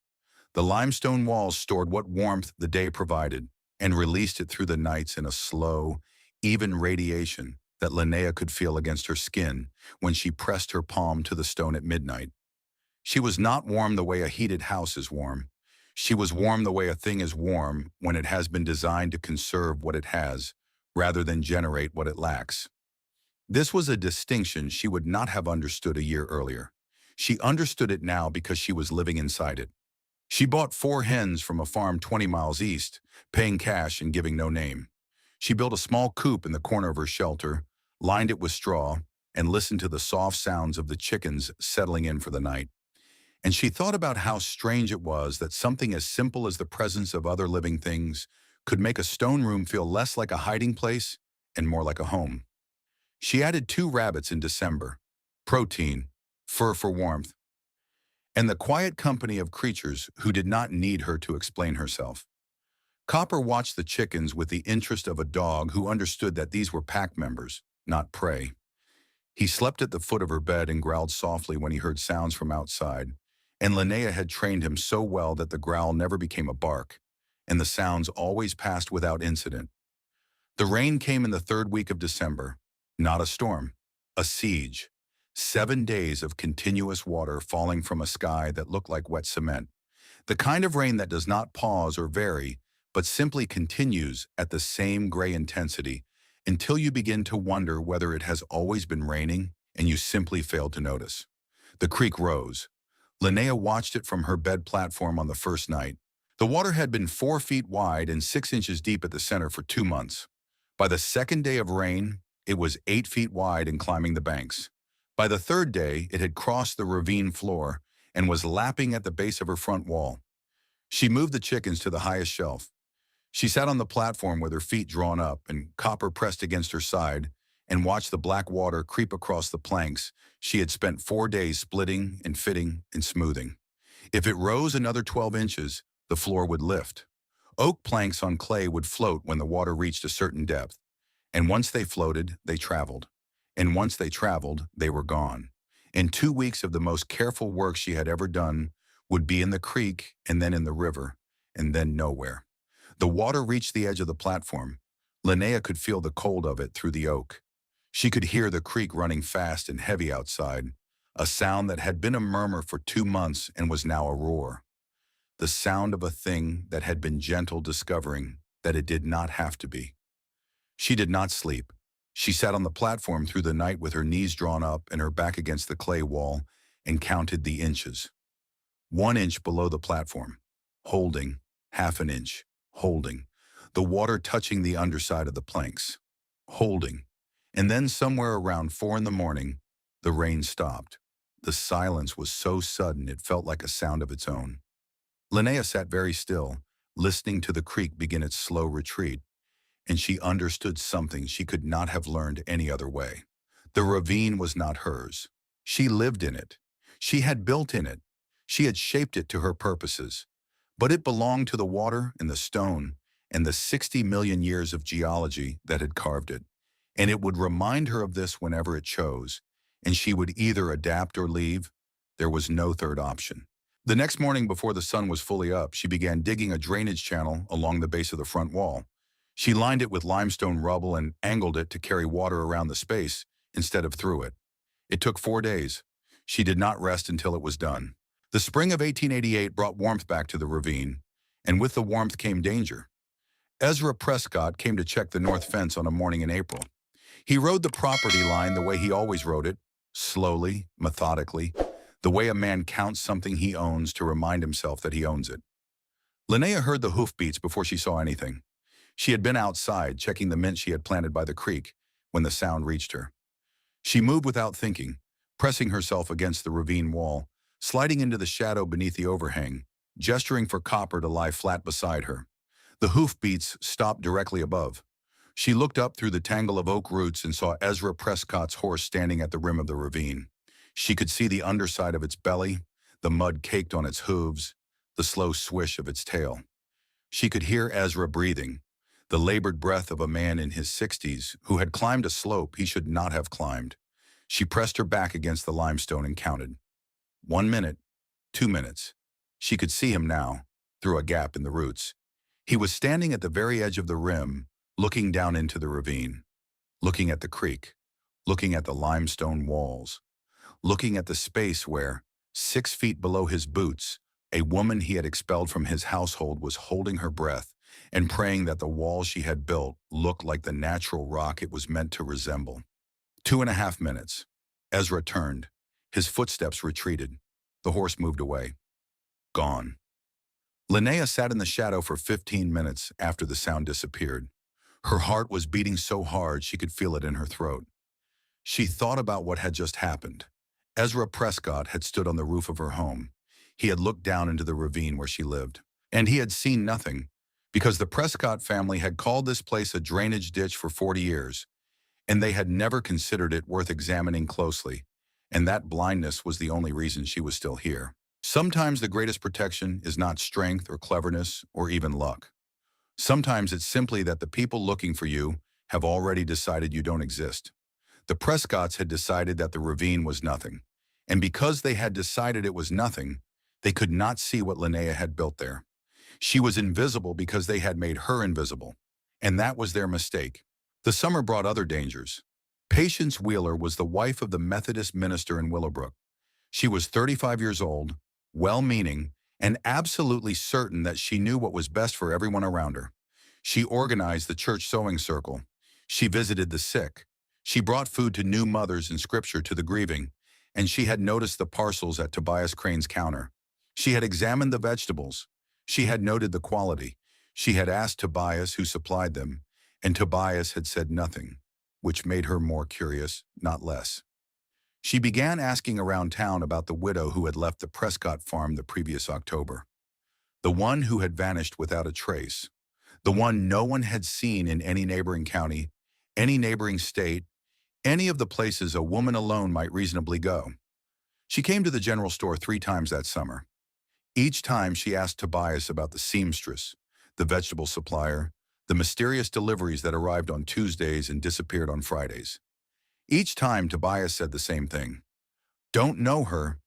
The limestone walls stored what warmth the day provided and released it through the nights in a slow, even radiation that Linnea could feel against her skin when she pressed her palm to the stone at midnight. She was not warm the way a heated house is warm. She was warm the way a thing is warm when it has been designed to conserve what it has, rather than generate what it lacks. This was a distinction she would not have understood a year earlier. She understood it now because she was living inside it. She bought 4 hens from a farm 20 miles east, paying cash and giving no name. She built a small coop in the corner of her shelter, lined it with straw, and listened to the soft sounds of the chickens settling in for the night. And she thought about how strange it was that something as simple as the presence of other living things could make a stone room feel less like a hiding place and more like a home. She added 2 rabbits in December, protein, fur for warmth, and the quiet company of creatures who did not need her to explain herself. Copper watched the chickens with the interest of a dog who understood that these were pack members, not prey. He slept at the foot of her bed and growled softly when he heard sounds from outside, and Linnea had trained him so well that the growl never became a bark, and the sounds always passed without incident. The rain came in the third week of December. Not a storm, a siege. 7 days of continuous water falling from a sky that looked like wet cement. The kind of rain that does not pause or vary, but simply continues at the same gray intensity until you begin to wonder whether it has always been raining and you simply failed to notice. The creek rose. Linnea watched it from her bed platform on the first night. The water had been 4 feet wide and 6 inches deep at the center for 2 months. By the second day of rain, it was 8 feet wide and climbing the banks. By the third day, it had crossed the ravine floor and was lapping at the base of her front wall. She moved the chickens to the highest shelf. She sat on the platform with her feet drawn up and copper pressed against her side and watched the black water creep across the planks she had spent 4 days splitting and fitting and smoothing. If it rose another 12 inches, the floor would lift. Oak planks on clay would float when the water reached a certain depth, and once they floated, they traveled. And once they traveled, they were gone. And 2 weeks of the most careful work she had ever done would be in the creek and then in the river, and then nowhere. The water reached the edge of the platform. Linnea could feel the cold of it through the oak. She could hear the creek running fast and heavy outside, a sound that had been a murmur for 2 months and was now a roar. The sound of a thing that had been gentle discovering that it did not have to be. She did not sleep. She sat on the platform through the night with her knees drawn up and her back against the clay wall and counted the inches. 1 inch below the platform, holding, half an inch, holding, the water touching the underside of the planks, holding. And then somewhere around 4 in the morning, the rain stopped. The silence was so sudden it felt like a sound of its own. Linnea sat very still, listening to the creek begin its slow retreat, and she understood something she could not have learned any other way. The ravine was not hers. She lived in it. She had built in it. She had shaped it to her purposes. But it belonged to the water and the stone and the 60 million years of geology that had carved it. And it would remind her of this whenever it chose, and she would either adapt or leave. There was no third option. The next morning before the sun was fully up, she began digging a drainage channel along the base of the front wall. She lined it with limestone rubble and angled it to carry water around the space instead of through it. It took 4 days. She did not rest until it was done. The spring of 1888 brought warmth back to the ravine, and with the warmth came danger. Ezra Prescott came to check the north fence on a morning in April. He rode the property line the way he always rode it, slowly, methodically, the way a man counts something he owns to remind himself that he owns it. Linnea heard the hoofbeats before she saw anything. She had been outside, checking the mint she had planted by the creek, when the sound reached her. She moved without thinking, pressing herself against the ravine wall, sliding into the shadow beneath the overhang, gesturing for Copper to lie flat beside her. The hoofbeats stopped directly above. She looked up through the tangle of oak roots and saw Ezra Prescott's horse standing at the rim of the ravine. She could see the underside of its belly, the mud caked on its hooves, the slow swish of its tail. She could hear Ezra breathing, the labored breath of a man in his 60s who had climbed a slope he should not have climbed. She pressed her back against the limestone and counted. 1 minute, 2 minutes. She could see him now, through a gap in the roots. He was standing at the very edge of the rim, looking down into the ravine, looking at the creek, looking at the limestone walls, looking at the space where, 6 feet below his boots, a woman he had expelled from his household was holding her breath and praying that the wall she had built looked like the natural rock it was meant to resemble. 2.5 minutes. Ezra turned. His footsteps retreated. The horse moved away. Gone. Linnea sat in the shadow for 15 minutes after the sound disappeared. Her heart was beating so hard she could feel it in her throat. She thought about what had just happened. Ezra Prescott had stood on the roof of her home. He had looked down into the ravine where she lived. And he had seen nothing, because the Prescott family had called this place a drainage ditch for 40 years, and they had never considered it worth examining closely, and that blindness was the only reason she was still here. Sometimes the greatest protection is not strength or cleverness or even luck. Sometimes it's simply that the people looking for you have already decided you don't exist. The Prescotts had decided that the ravine was nothing. And because they had decided it was nothing, they could not see what Linnea had built there. She was invisible because they had made her invisible. And that was their mistake. The summer brought other dangers. Patience Wheeler was the wife of the Methodist minister in Willowbrook. She was 35 years old, well-meaning, and absolutely certain that she knew what was best for everyone around her. She organized the church sewing circle. She visited the sick. She brought food to new mothers and scripture to the grieving, and she had noticed the parcels at Tobias Crane's counter. She had examined the vegetables. She had noted the quality. She had asked Tobias who supplied them, and Tobias had said nothing, which made her more curious, not less. She began asking around town about the widow who had left the Prescott farm the previous October. The one who had vanished without a trace. The one no one had seen in any neighboring county, any neighboring state, any of the places a woman alone might reasonably go. She came to the general store 3 times that summer. Each time she asked Tobias about the seamstress, the vegetable supplier, the mysterious deliveries that arrived on Tuesdays and disappeared on Fridays. Each time Tobias said the same thing. Don't know her.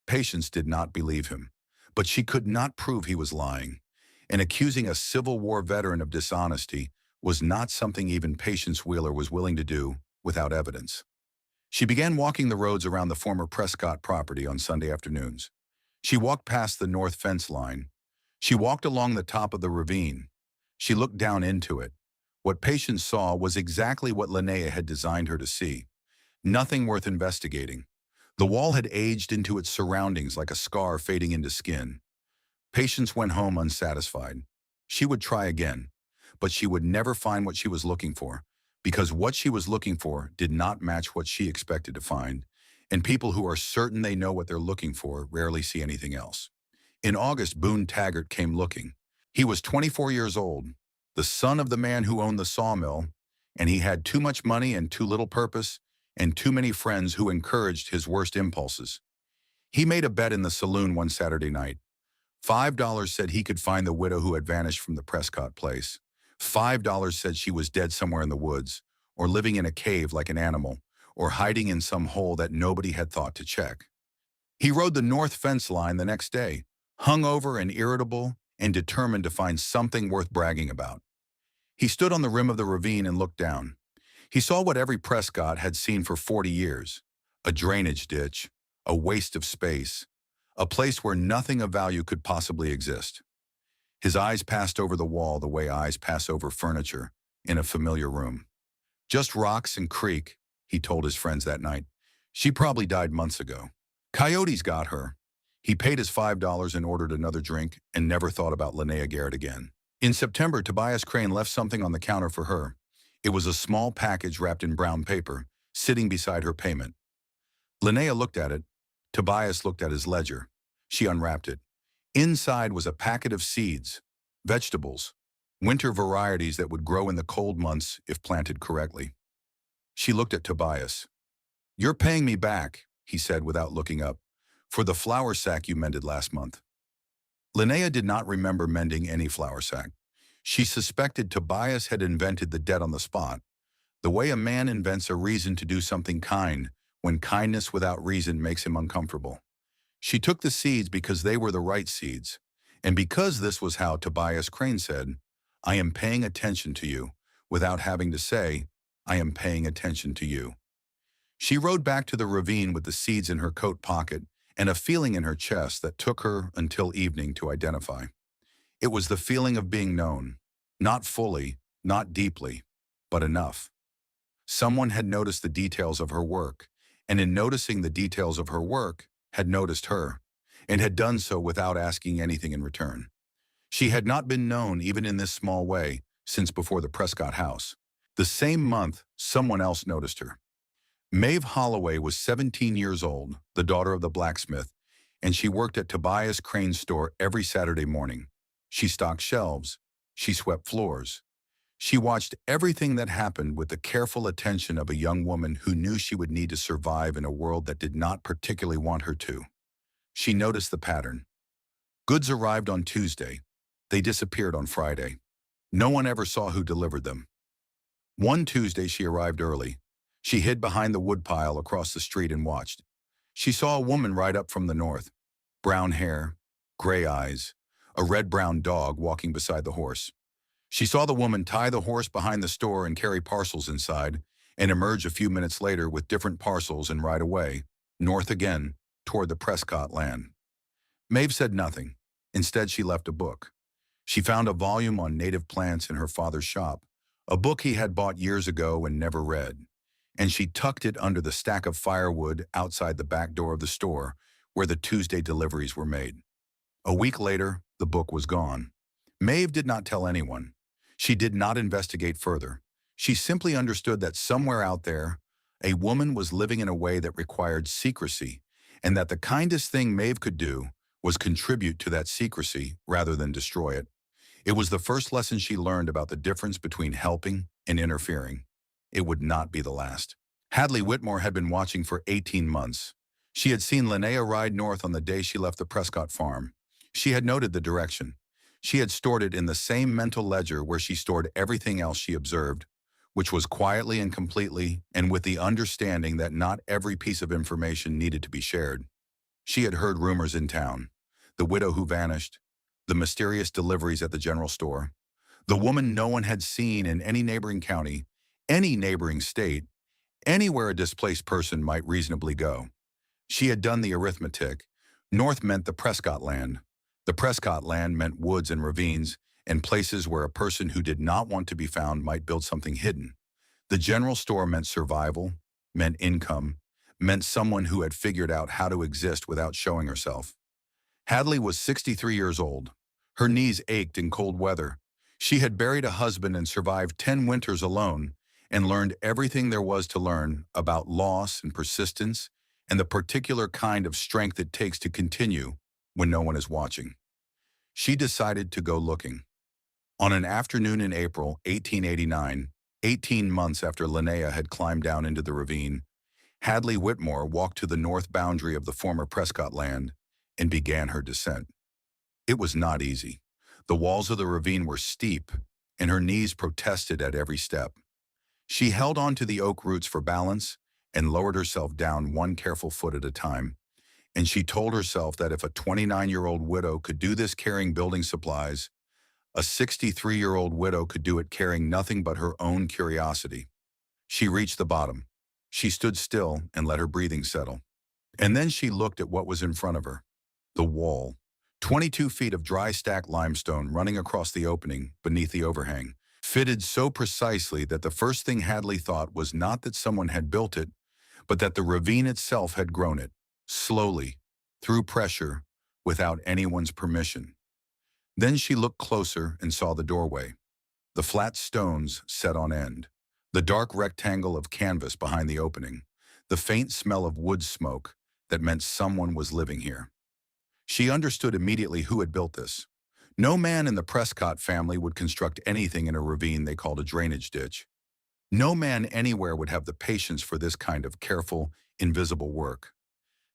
Patience did not believe him, but she could not prove he was lying. And accusing a Civil War veteran of dishonesty was not something even Patience Wheeler was willing to do without evidence. She began walking the roads around the former Prescott property on Sunday afternoons. She walked past the north fence line. She walked along the top of the ravine. She looked down into it. What Patience saw was exactly what Linnea had designed her to see. Nothing worth investigating. The wall had aged into its surroundings like a scar fading into skin. Patience went home unsatisfied. She would try again, but she would never find what she was looking for, because what she was looking for did not match what she expected to find, and people who are certain they know what they're looking for rarely see anything else. In August, Boone Taggart came looking. He was 24 years old, the son of the man who owned the sawmill, and he had too much money and too little purpose, and too many friends who encouraged his worst impulses. He made a bet in the saloon one Saturday night. $5 said he could find the widow who had vanished from the Prescott place. $5 said she was dead somewhere in the woods, or living in a cave like an animal, or hiding in some hole that nobody had thought to check. He rode the north fence line the next day, hungover and irritable and determined to find something worth bragging about. He stood on the rim of the ravine and looked down. He saw what every Prescott had seen for 40 years, a drainage ditch, a waste of space, a place where nothing of value could possibly exist. His eyes passed over the wall the way eyes pass over furniture in a familiar room. Just rocks and creek, he told his friends that night. She probably died months ago. Coyotes got her. He paid his $5 and ordered another drink and never thought about Linnea Garrett again. In September, Tobias Crane left something on the counter for her. It was a small package wrapped in brown paper, sitting beside her payment. Linnea looked at it. Tobias looked at his ledger. She unwrapped it. Inside was a packet of seeds, vegetables, winter varieties that would grow in the cold months if planted correctly. She looked at Tobias. "You're paying me back," he said without looking up, "for the flour sack you mended last month." Linnea did not remember mending any flour sack. She suspected Tobias had invented the debt on the spot, the way a man invents a reason to do something kind when kindness without reason makes him uncomfortable. She took the seeds because they were the right seeds, and because this was how Tobias Crane said, "I am paying attention to you," without having to say, "I am paying attention to you." She rode back to the ravine with the seeds in her coat pocket and a feeling in her chest that took her until evening to identify. It was the feeling of being known, not fully, not deeply, but enough. Someone had noticed the details of her work, and in noticing the details of her work, had noticed her, and had done so without asking anything in return. She had not been known even in this small way since before the Prescott house. The same month, someone else noticed her. Maeve Holloway was 17 years old, the daughter of the blacksmith, and she worked at Tobias Crane's store every Saturday morning. She stocked shelves. She swept floors. She watched everything that happened with the careful attention of a young woman who knew she would need to survive in a world that did not particularly want her to. She noticed the pattern. Goods arrived on Tuesday. They disappeared on Friday. No one ever saw who delivered them. One Tuesday she arrived early. She hid behind the woodpile across the street and watched. She saw a woman ride up from the north. Brown hair, gray eyes, a red-brown dog walking beside the horse. She saw the woman tie the horse behind the store and carry parcels inside, and emerge a few minutes later with different parcels and ride away, north again, toward the Prescott land. Maeve said nothing. Instead, she left a book. She found a volume on native plants in her father's shop, a book he had bought years ago and never read, and she tucked it under the stack of firewood outside the back door of the store where the Tuesday deliveries were made. A week later, the book was gone. Maeve did not tell anyone. She did not investigate further. She simply understood that somewhere out there, a woman was living in a way that required secrecy, and that the kindest thing Maeve could do was contribute to that secrecy rather than destroy it. It was the first lesson she learned about the difference between helping and interfering. It would not be the last. Hadley Whitmore had been watching for 18 months. She had seen Linnea ride north on the day she left the Prescott farm. She had noted the direction. She had stored it in the same mental ledger where she stored everything else she observed, which was quietly and completely, and with the understanding that not every piece of information needed to be shared. She had heard rumors in town. The widow who vanished, the mysterious deliveries at the general store, the woman no one had seen in any neighboring county, any neighboring state, anywhere a displaced person might reasonably go. She had done the arithmetic. North meant the Prescott land. The Prescott land meant woods and ravines, and places where a person who did not want to be found might build something hidden. The general store meant survival, meant income, meant someone who had figured out how to exist without showing herself. Hadley was 63 years old. Her knees ached in cold weather. She had buried a husband and survived 10 winters alone, and learned everything there was to learn about loss and persistence and the particular kind of strength it takes to continue when no one is watching. She decided to go looking. On an afternoon in April 1889, 18 months after Linnea had climbed down into the ravine, Hadley Whitmore walked to the north boundary of the former Prescott land and began her descent. It was not easy. The walls of the ravine were steep, and her knees protested at every step. She held on to the oak roots for balance and lowered herself down one careful foot at a time, and she told herself that if a 29-year-old widow could do this carrying building supplies, a 63-year-old widow could do it carrying nothing but her own curiosity. She reached the bottom. She stood still and let her breathing settle. And then she looked at what was in front of her. The wall. 22 feet of dry stacked limestone running across the opening beneath the overhang, fitted so precisely that the first thing Hadley thought was not that someone had built it, but that the ravine itself had grown it, slowly, through pressure, without anyone's permission. Then she looked closer and saw the doorway, the flat stones set on end, the dark rectangle of canvas behind the opening, the faint smell of wood smoke that meant someone was living here. She understood immediately who had built this. No man in the Prescott family would construct anything in a ravine they called a drainage ditch. No man anywhere would have the patience for this kind of careful, invisible work.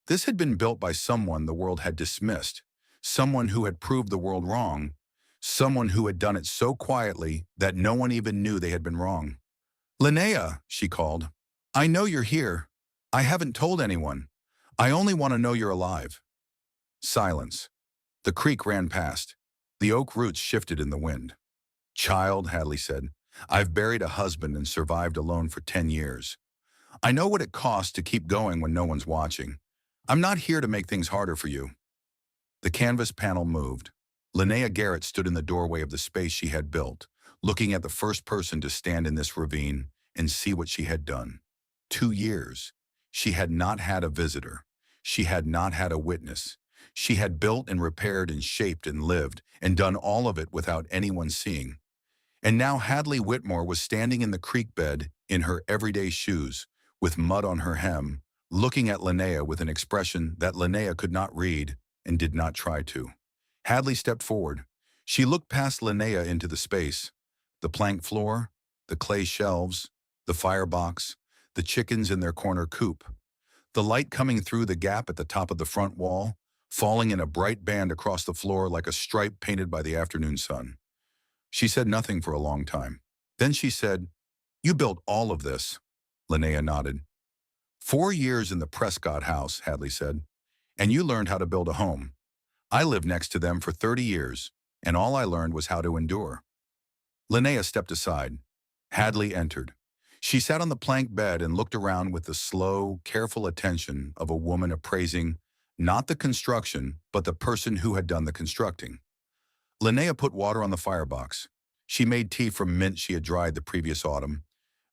This had been built by someone the world had dismissed, someone who had proved the world wrong, someone who had done it so quietly that no one even knew they had been wrong. "Linnea," she called, "I know you're here. I haven't told anyone. I only want to know you're alive." Silence. The creek ran past. The oak roots shifted in the wind. "Child," Hadley said, "I've buried a husband and survived alone for 10 years. I know what it costs to keep going when no one's watching. I'm not here to make things harder for you." The canvas panel moved. Linnea Garrett stood in the doorway of the space she had built, looking at the first person to stand in this ravine and see what she had done. 2 years. She had not had a visitor. She had not had a witness. She had built and repaired and shaped and lived and done all of it without anyone seeing. And now Hadley Whitmore was standing in the creek bed in her everyday shoes, with mud on her hem, looking at Linnea with an expression that Linnea could not read and did not try to. Hadley stepped forward. She looked past Linnea into the space, the plank floor, the clay shelves, the firebox, the chickens in their corner coop, the light coming through the gap at the top of the front wall, falling in a bright band across the floor like a stripe painted by the afternoon sun. She said nothing for a long time. Then she said, "You built all of this." Linnea nodded. 4 years in the Prescott house, Hadley said. And you learned how to build a home. I lived next to them for 30 years, and all I learned was how to endure. Linnea stepped aside. Hadley entered. She sat on the plank bed and looked around with the slow, careful attention of a woman appraising not the construction, but the person who had done the constructing. Linnea put water on the firebox. She made tea from mint she had dried the previous autumn,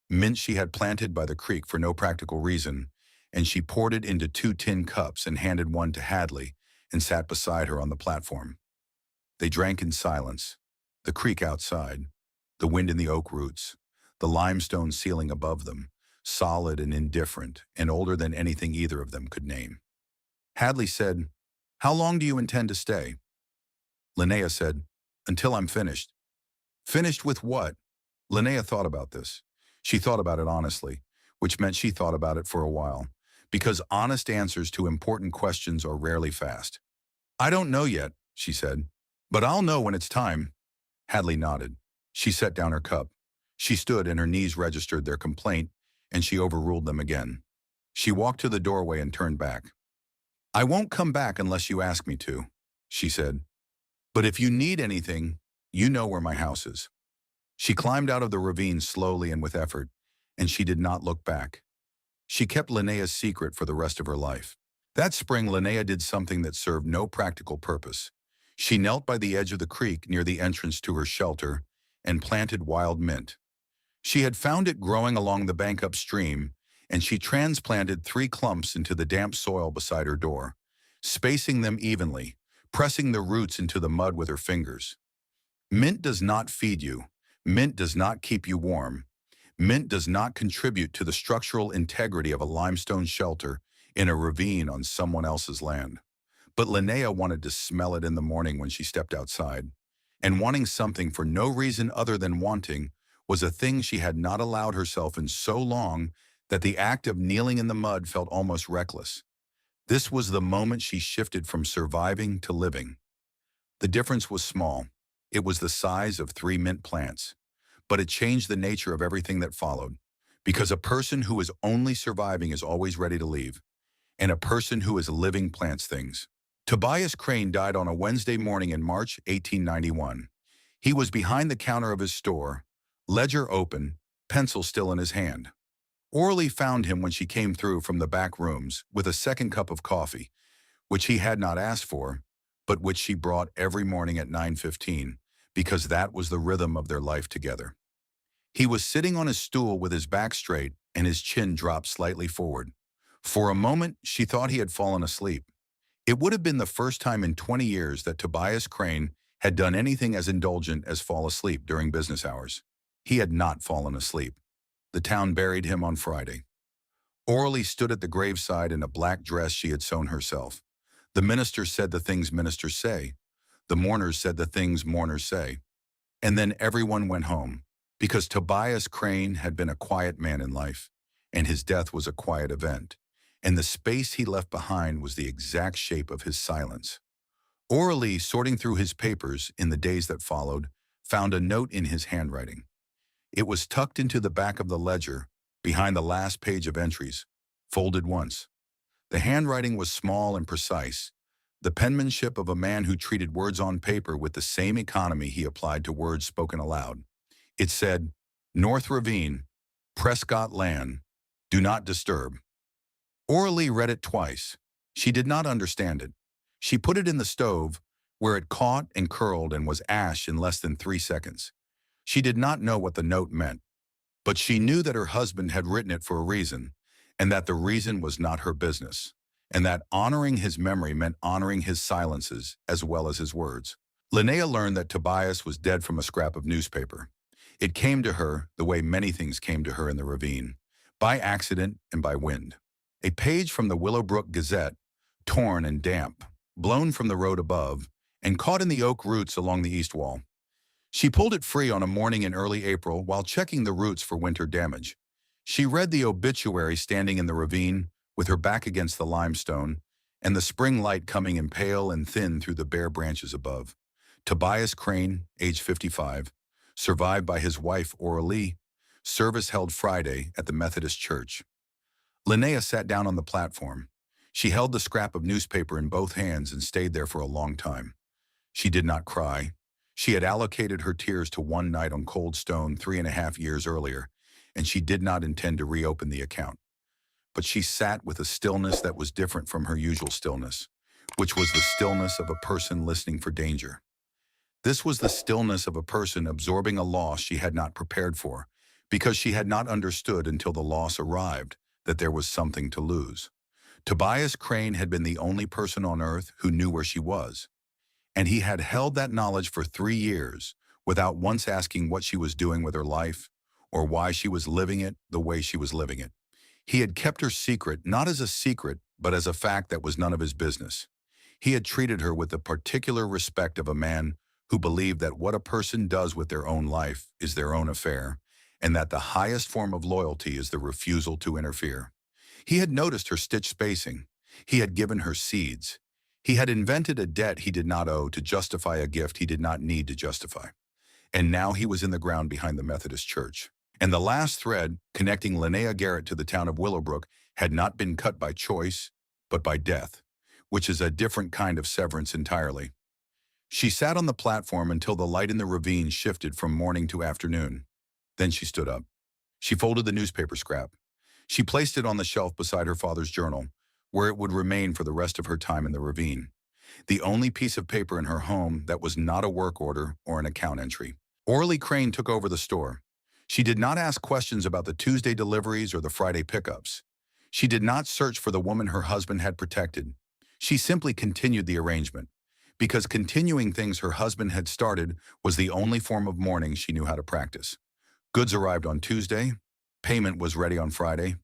mint she had planted by the creek for no practical reason, and she poured it into 2 tin cups and handed one to Hadley and sat beside her on the platform. They drank in silence. The creek outside, the wind in the oak roots, the limestone ceiling above them, solid and indifferent and older than anything either of them could name. Hadley said, "How long do you intend to stay?" Linnea said, "Until I'm finished." Finished with what? Linnea thought about this. She thought about it honestly, which meant she thought about it for a while, because honest answers to important questions are rarely fast. "I don't know yet," she said, "but I'll know when it's time." Hadley nodded. She set down her cup. She stood and her knees registered their complaint, and she overruled them again. She walked to the doorway and turned back. "I won't come back unless you ask me to," she said. "But if you need anything, you know where my house is." She climbed out of the ravine slowly and with effort, and she did not look back. She kept Linnea's secret for the rest of her life. That spring, Linnea did something that served no practical purpose. She knelt by the edge of the creek near the entrance to her shelter and planted wild mint. She had found it growing along the bank upstream, and she transplanted 3 clumps into the damp soil beside her door, spacing them evenly, pressing the roots into the mud with her fingers. Mint does not feed you. Mint does not keep you warm. Mint does not contribute to the structural integrity of a limestone shelter in a ravine on someone else's land. But Linnea wanted to smell it in the morning when she stepped outside, and wanting something for no reason other than wanting was a thing she had not allowed herself in so long that the act of kneeling in the mud felt almost reckless. This was the moment she shifted from surviving to living. The difference was small. It was the size of 3 mint plants, but it changed the nature of everything that followed, because a person who is only surviving is always ready to leave, and a person who is living plants things. Tobias Crane died on a Wednesday morning in March 1891. He was behind the counter of his store, ledger open, pencil still in his hand. Orly found him when she came through from the back rooms with a second cup of coffee, which he had not asked for, but which she brought every morning at 9:15, because that was the rhythm of their life together. He was sitting on his stool with his back straight and his chin dropped slightly forward. For a moment, she thought he had fallen asleep. It would have been the first time in 20 years that Tobias Crane had done anything as indulgent as fall asleep during business hours. He had not fallen asleep. The town buried him on Friday. Orly stood at the graveside in a black dress she had sewn herself. The minister said the things ministers say. The mourners said the things mourners say. And then everyone went home, because Tobias Crane had been a quiet man in life, and his death was a quiet event, and the space he left behind was the exact shape of his silence. Orally, sorting through his papers in the days that followed, found a note in his handwriting. It was tucked into the back of the ledger, behind the last page of entries, folded once. The handwriting was small and precise, the penmanship of a man who treated words on paper with the same economy he applied to words spoken aloud. It said, "North Ravine, Prescott Land, do not disturb." Orly read it twice. She did not understand it. She put it in the stove, where it caught and curled and was ash in less than 3 seconds. She did not know what the note meant, but she knew that her husband had written it for a reason, and that the reason was not her business, and that honoring his memory meant honoring his silences as well as his words. Linnea learned that Tobias was dead from a scrap of newspaper. It came to her the way many things came to her in the ravine, by accident and by wind. A page from the Willowbrook Gazette, torn and damp, blown from the road above, and caught in the oak roots along the east wall. She pulled it free on a morning in early April while checking the roots for winter damage. She read the obituary standing in the ravine, with her back against the limestone, and the spring light coming in pale and thin through the bare branches above. Tobias Crane, age 55, survived by his wife Orly, Service held Friday at the Methodist Church. Linnea sat down on the platform. She held the scrap of newspaper in both hands and stayed there for a long time. She did not cry. She had allocated her tears to one night on cold stone 3.5 years earlier, and she did not intend to reopen the account. But she sat with a stillness that was different from her usual stillness, which was the stillness of a person listening for danger. This was the stillness of a person absorbing a loss she had not prepared for, because she had not understood until the loss arrived that there was something to lose. Tobias Crane had been the only person on earth who knew where she was, and he had held that knowledge for 3 years without once asking what she was doing with her life or why she was living it the way she was living it. He had kept her secret not as a secret, but as a fact that was none of his business. He had treated her with the particular respect of a man who believed that what a person does with their own life is their own affair, and that the highest form of loyalty is the refusal to interfere. He had noticed her stitch spacing. He had given her seeds. He had invented a debt he did not owe to justify a gift he did not need to justify. And now he was in the ground behind the Methodist Church. And the last thread, connecting Linnea Garrett to the town of Willowbrook, had not been cut by choice, but by death, which is a different kind of severance entirely. She sat on the platform until the light in the ravine shifted from morning to afternoon. Then she stood up. She folded the newspaper scrap. She placed it on the shelf beside her father's journal, where it would remain for the rest of her time in the ravine. The only piece of paper in her home that was not a work order or an account entry. Orly Crane took over the store. She did not ask questions about the Tuesday deliveries or the Friday pickups. She did not search for the woman her husband had protected. She simply continued the arrangement, because continuing things her husband had started was the only form of mourning she knew how to practice. Goods arrived on Tuesday. Payment was ready on Friday.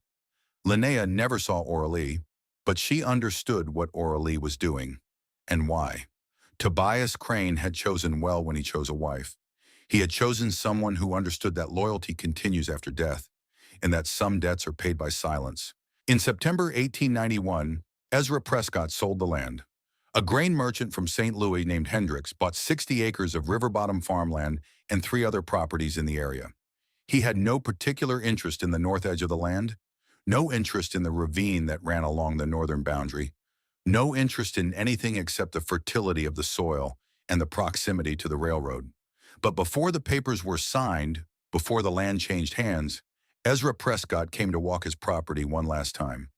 Linnea never saw Orly, but she understood what Orly was doing and why. Tobias Crane had chosen well when he chose a wife. He had chosen someone who understood that loyalty continues after death, and that some debts are paid by silence. In September 1891, Ezra Prescott sold the land. A grain merchant from St. Louis named Hendricks bought 60 acres of river bottom farmland and 3 other properties in the area. He had no particular interest in the north edge of the land, no interest in the ravine that ran along the northern boundary, no interest in anything except the fertility of the soil and the proximity to the railroad. But before the papers were signed, before the land changed hands, Ezra Prescott came to walk his property one last time.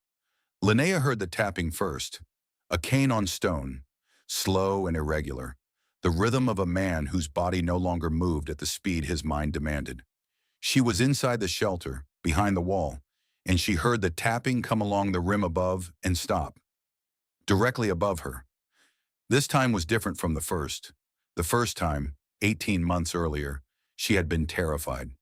Linnea heard the tapping first, a cane on stone, slow and irregular, the rhythm of a man whose body no longer moved at the speed his mind demanded. She was inside the shelter, behind the wall, and she heard the tapping come along the rim above and stop, directly above her. This time was different from the first. The first time, 18 months earlier, she had been terrified.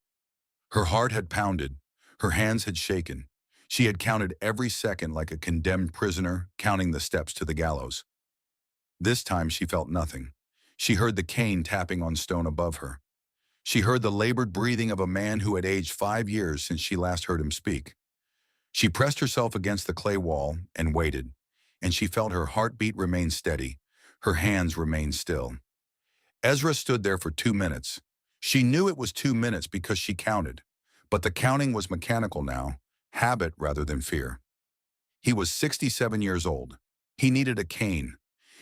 Her heart had pounded, her hands had shaken. She had counted every second like a condemned prisoner counting the steps to the gallows. This time she felt nothing. She heard the cane tapping on stone above her. She heard the labored breathing of a man who had aged 5 years since she last heard him speak. She pressed herself against the clay wall and waited, and she felt her heartbeat remain steady, her hands remain still. Ezra stood there for 2 minutes. She knew it was 2 minutes because she counted, but the counting was mechanical now, habit rather than fear. He was 67 years old. He needed a cane.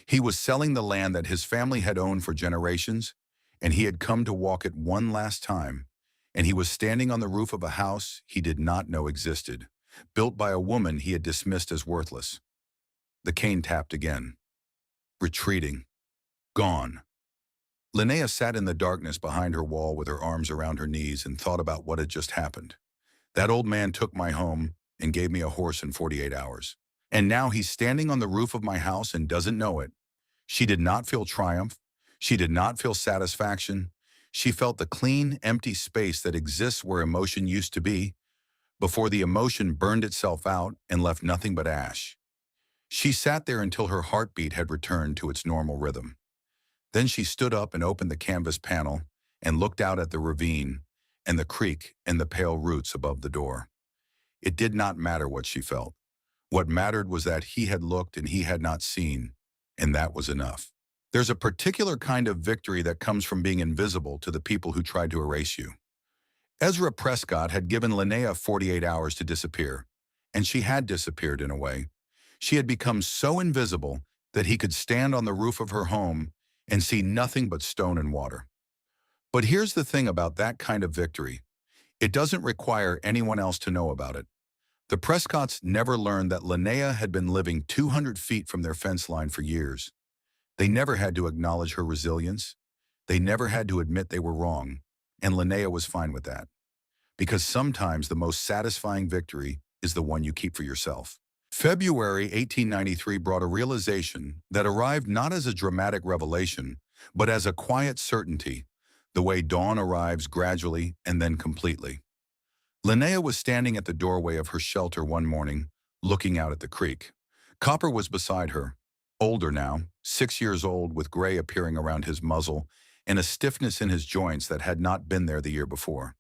He was selling the land that his family had owned for generations, and he had come to walk it one last time, and he was standing on the roof of a house he did not know existed, built by a woman he had dismissed as worthless. The cane tapped again. Retreating. Gone. Linnea sat in the darkness behind her wall with her arms around her knees and thought about what had just happened. That old man took my home and gave me a horse in 48 hours. And now he's standing on the roof of my house and doesn't know it. She did not feel triumph. She did not feel satisfaction. She felt the clean, empty space that exists where emotion used to be, before the emotion burned itself out and left nothing but ash. She sat there until her heartbeat had returned to its normal rhythm. Then she stood up and opened the canvas panel and looked out at the ravine and the creek and the pale roots above the door. It did not matter what she felt. What mattered was that he had looked and he had not seen, and that was enough. There's a particular kind of victory that comes from being invisible to the people who tried to erase you. Ezra Prescott had given Linnea 48 hours to disappear, and she had disappeared in a way. She had become so invisible that he could stand on the roof of her home and see nothing but stone and water. But here's the thing about that kind of victory. It doesn't require anyone else to know about it. The Prescotts never learned that Linnea had been living 200 feet from their fence line for years. They never had to acknowledge her resilience. They never had to admit they were wrong, and Linnea was fine with that. Because sometimes the most satisfying victory is the one you keep for yourself. February 1893 brought a realization that arrived not as a dramatic revelation, but as a quiet certainty, the way dawn arrives gradually and then completely. Linnea was standing at the doorway of her shelter one morning, looking out at the creek. Copper was beside her, older now, 6 years old, with gray appearing around his muzzle and a stiffness in his joints that had not been there the year before.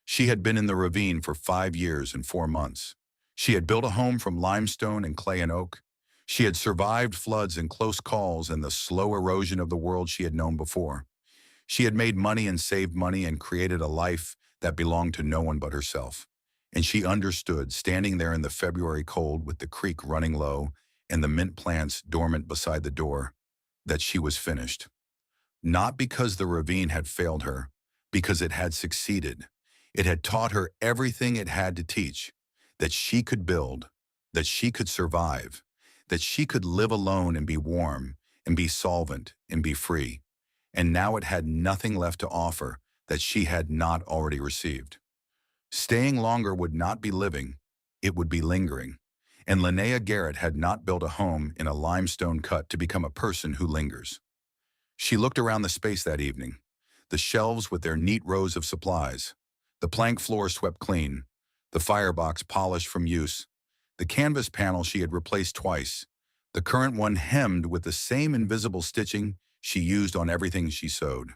She had been in the ravine for 5 years and 4 months. She had built a home from limestone and clay and oak. She had survived floods and close calls and the slow erosion of the world she had known before. She had made money and saved money and created a life that belonged to no one but herself. And she understood, standing there in the February cold with the creek running low and the mint plants dormant beside the door, that she was finished. Not because the ravine had failed her, because it had succeeded. It had taught her everything it had to teach, that she could build, that she could survive, that she could live alone and be warm, and be solvent, and be free. And now it had nothing left to offer that she had not already received. Staying longer would not be living, it would be lingering. And Linnea Garrett had not built a home in a limestone cut to become a person who lingers. She looked around the space that evening, the shelves with their neat rows of supplies, the plank floor swept clean, the firebox polished from use, the canvas panel she had replaced twice, the current one hemmed with the same invisible stitching she used on everything she sewed.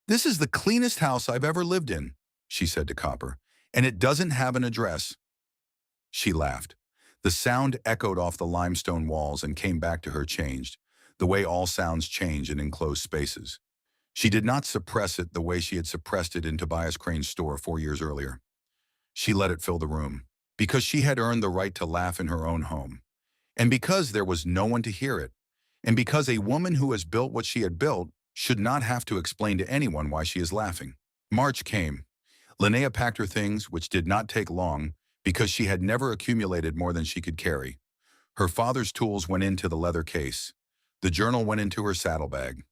"This is the cleanest house I've ever lived in," she said to Copper, "and it doesn't have an address." She laughed. The sound echoed off the limestone walls and came back to her changed, the way all sounds change in enclosed spaces. She did not suppress it the way she had suppressed it in Tobias Crane's store 4 years earlier. She let it fill the room, because she had earned the right to laugh in her own home, and because there was no one to hear it, and because a woman who has built what she had built should not have to explain to anyone why she is laughing. March came. Linnea packed her things, which did not take long, because she had never accumulated more than she could carry. Her father's tools went into the leather case. The journal went into her saddlebag.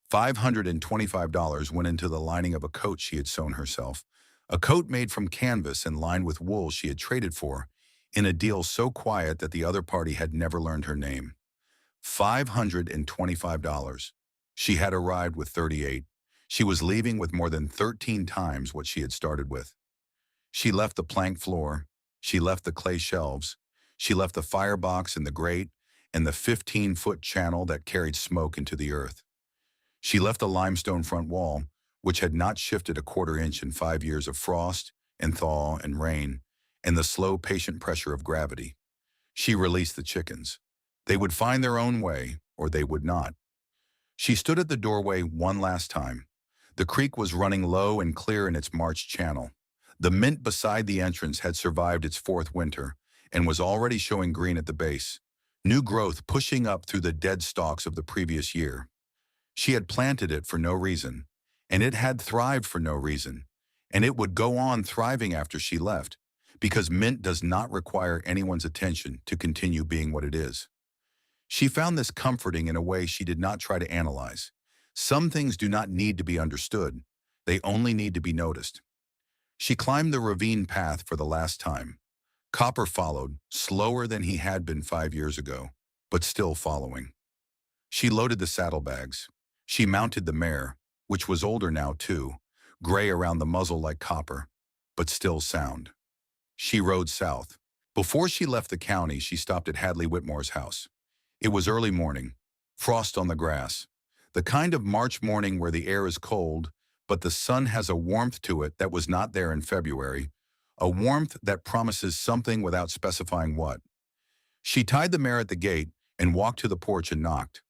$525 went into the lining of a coat she had sewn herself, a coat made from canvas and lined with wool she had traded for, in a deal so quiet that the other party had never learned her name. $525. She had arrived with 38. She was leaving with more than 13 times what she had started with. She left the plank floor. She left the clay shelves. She left the firebox and the grate and the 15-foot channel that carried smoke into the earth. She left the limestone front wall, which had not shifted a quarter inch in 5 years of frost and thaw and rain, and the slow, patient pressure of gravity. She released the chickens. They would find their own way, or they would not. She stood at the doorway one last time. The creek was running low and clear in its March channel. The mint beside the entrance had survived its 4th winter and was already showing green at the base, new growth pushing up through the dead stalks of the previous year. She had planted it for no reason, and it had thrived for no reason, and it would go on thriving after she left, because mint does not require anyone's attention to continue being what it is. She found this comforting in a way she did not try to analyze. Some things do not need to be understood. They only need to be noticed. She climbed the ravine path for the last time. Copper followed, slower than he had been 5 years ago, but still following. She loaded the saddlebags. She mounted the mare, which was older now too, gray around the muzzle like copper, but still sound. She rode south. Before she left the county, she stopped at Hadley Whitmore's house. It was early morning, frost on the grass, the kind of March morning where the air is cold, but the sun has a warmth to it that was not there in February, a warmth that promises something without specifying what. She tied the mare at the gate and walked to the porch and knocked.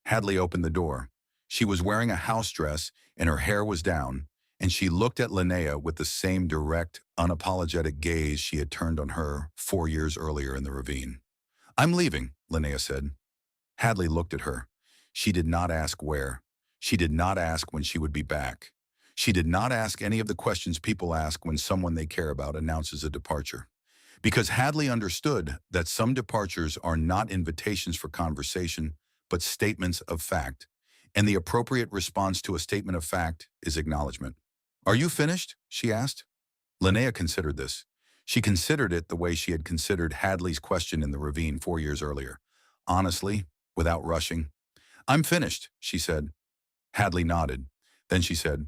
Hadley opened the door. She was wearing a house dress and her hair was down, and she looked at Linnea with the same direct, unapologetic gaze she had turned on her 4 years earlier in the ravine. "I'm leaving," Linnea said. Hadley looked at her. She did not ask where. She did not ask when she would be back. She did not ask any of the questions people ask when someone they care about announces a departure. Because Hadley understood that some departures are not invitations for conversation, but statements of fact. And the appropriate response to a statement of fact is acknowledgement. "Are you finished?" she asked. Linnea considered this. She considered it the way she had considered Hadley's question in the ravine 4 years earlier. Honestly, without rushing. "I'm finished," she said. Hadley nodded. Then she said,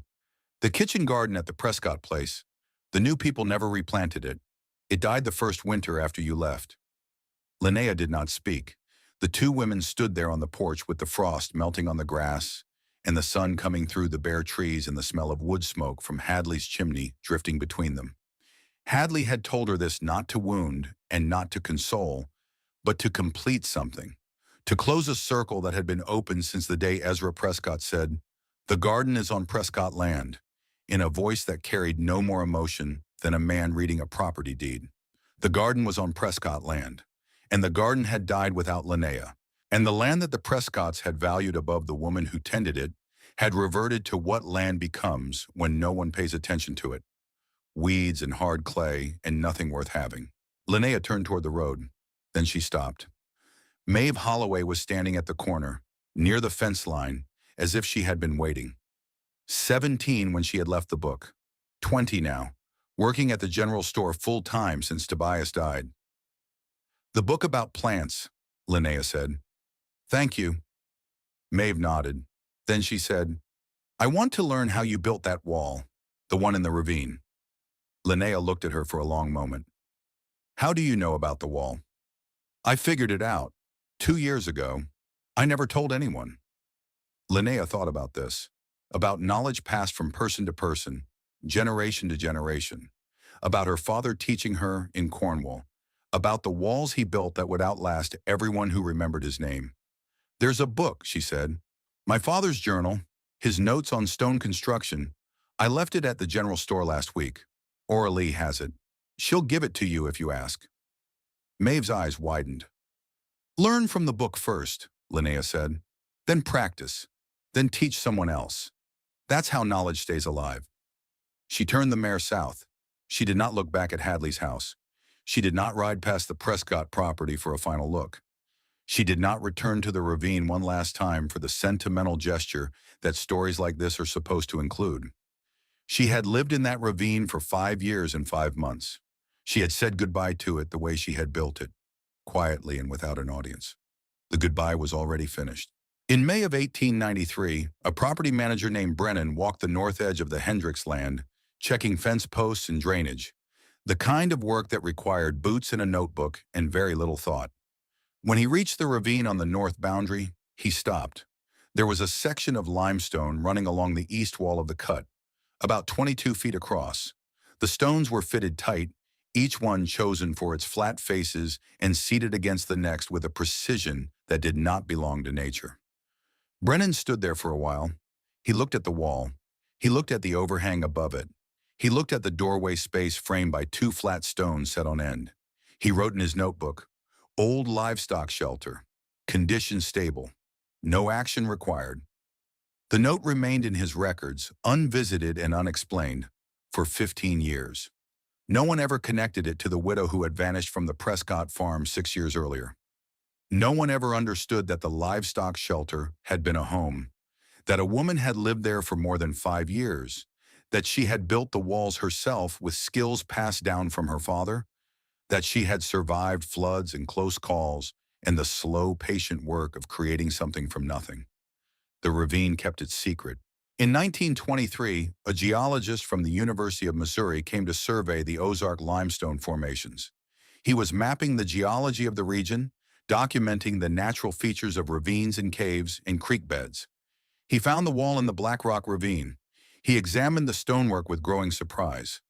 "The kitchen garden at the Prescott place, the new people never replanted it. It died the first winter after you left." Linnea did not speak. The two women stood there on the porch with the frost melting on the grass and the sun coming through the bare trees and the smell of wood smoke from Hadley's chimney drifting between them. Hadley had told her this not to wound and not to console, but to complete something, to close a circle that had been open since the day Ezra Prescott said, "The garden is on Prescott land," in a voice that carried no more emotion than a man reading a property deed. The garden was on Prescott land, and the garden had died without Linnea, and the land that the Prescotts had valued above the woman who tended it had reverted to what land becomes when no one pays attention to it: weeds and hard clay and nothing worth having. Linnea turned toward the road. Then she stopped. Maeve Holloway was standing at the corner, near the fence line, as if she had been waiting. 17 when she had left the book. 20 now, working at the general store full-time since Tobias died. "The book about plants," Linnea said. "Thank you." Maeve nodded. Then she said, "I want to learn how you built that wall, the one in the ravine." Linnea looked at her for a long moment. "How do you know about the wall?" "I figured it out 2 years ago. I never told anyone." Linnea thought about this, about knowledge passed from person to person, generation to generation, about her father teaching her in Cornwall, about the walls he built that would outlast everyone who remembered his name. "There's a book," she said. "My father's journal, his notes on stone construction. I left it at the general store last week. Oralee has it. She'll give it to you if you ask." Maeve's eyes widened. "Learn from the book first," Linnea said. "Then practice. Then teach someone else. That's how knowledge stays alive." She turned the mare south. She did not look back at Hadley's house. She did not ride past the Prescott property for a final look. She did not return to the ravine one last time for the sentimental gesture that stories like this are supposed to include. She had lived in that ravine for 5 years and 5 months. She had said goodbye to it the way she had built it, quietly and without an audience. The goodbye was already finished. In May of 1893, a property manager named Brennan walked the north edge of the Hendricks land, checking fence posts and drainage, the kind of work that required boots and a notebook and very little thought. When he reached the ravine on the north boundary, he stopped. There was a section of limestone running along the east wall of the cut, about 22 feet across. The stones were fitted tight, each one chosen for its flat faces and seated against the next with a precision that did not belong to nature. Brennan stood there for a while. He looked at the wall. He looked at the overhang above it. He looked at the doorway space framed by 2 flat stones set on end. He wrote in his notebook, "Old livestock shelter. Condition stable. No action required." The note remained in his records, unvisited and unexplained, for 15 years. No one ever connected it to the widow who had vanished from the Prescott farm 6 years earlier. No one ever understood that the livestock shelter had been a home, that a woman had lived there for more than 5 years, that she had built the walls herself with skills passed down from her father, that she had survived floods and close calls and the slow, patient work of creating something from nothing. The ravine kept its secret. In 1923, a geologist from the University of Missouri came to survey the Ozark limestone formations. He was mapping the geology of the region, documenting the natural features of ravines and caves and creek beds. He found the wall in the Black Rock Ravine. He examined the stonework with growing surprise.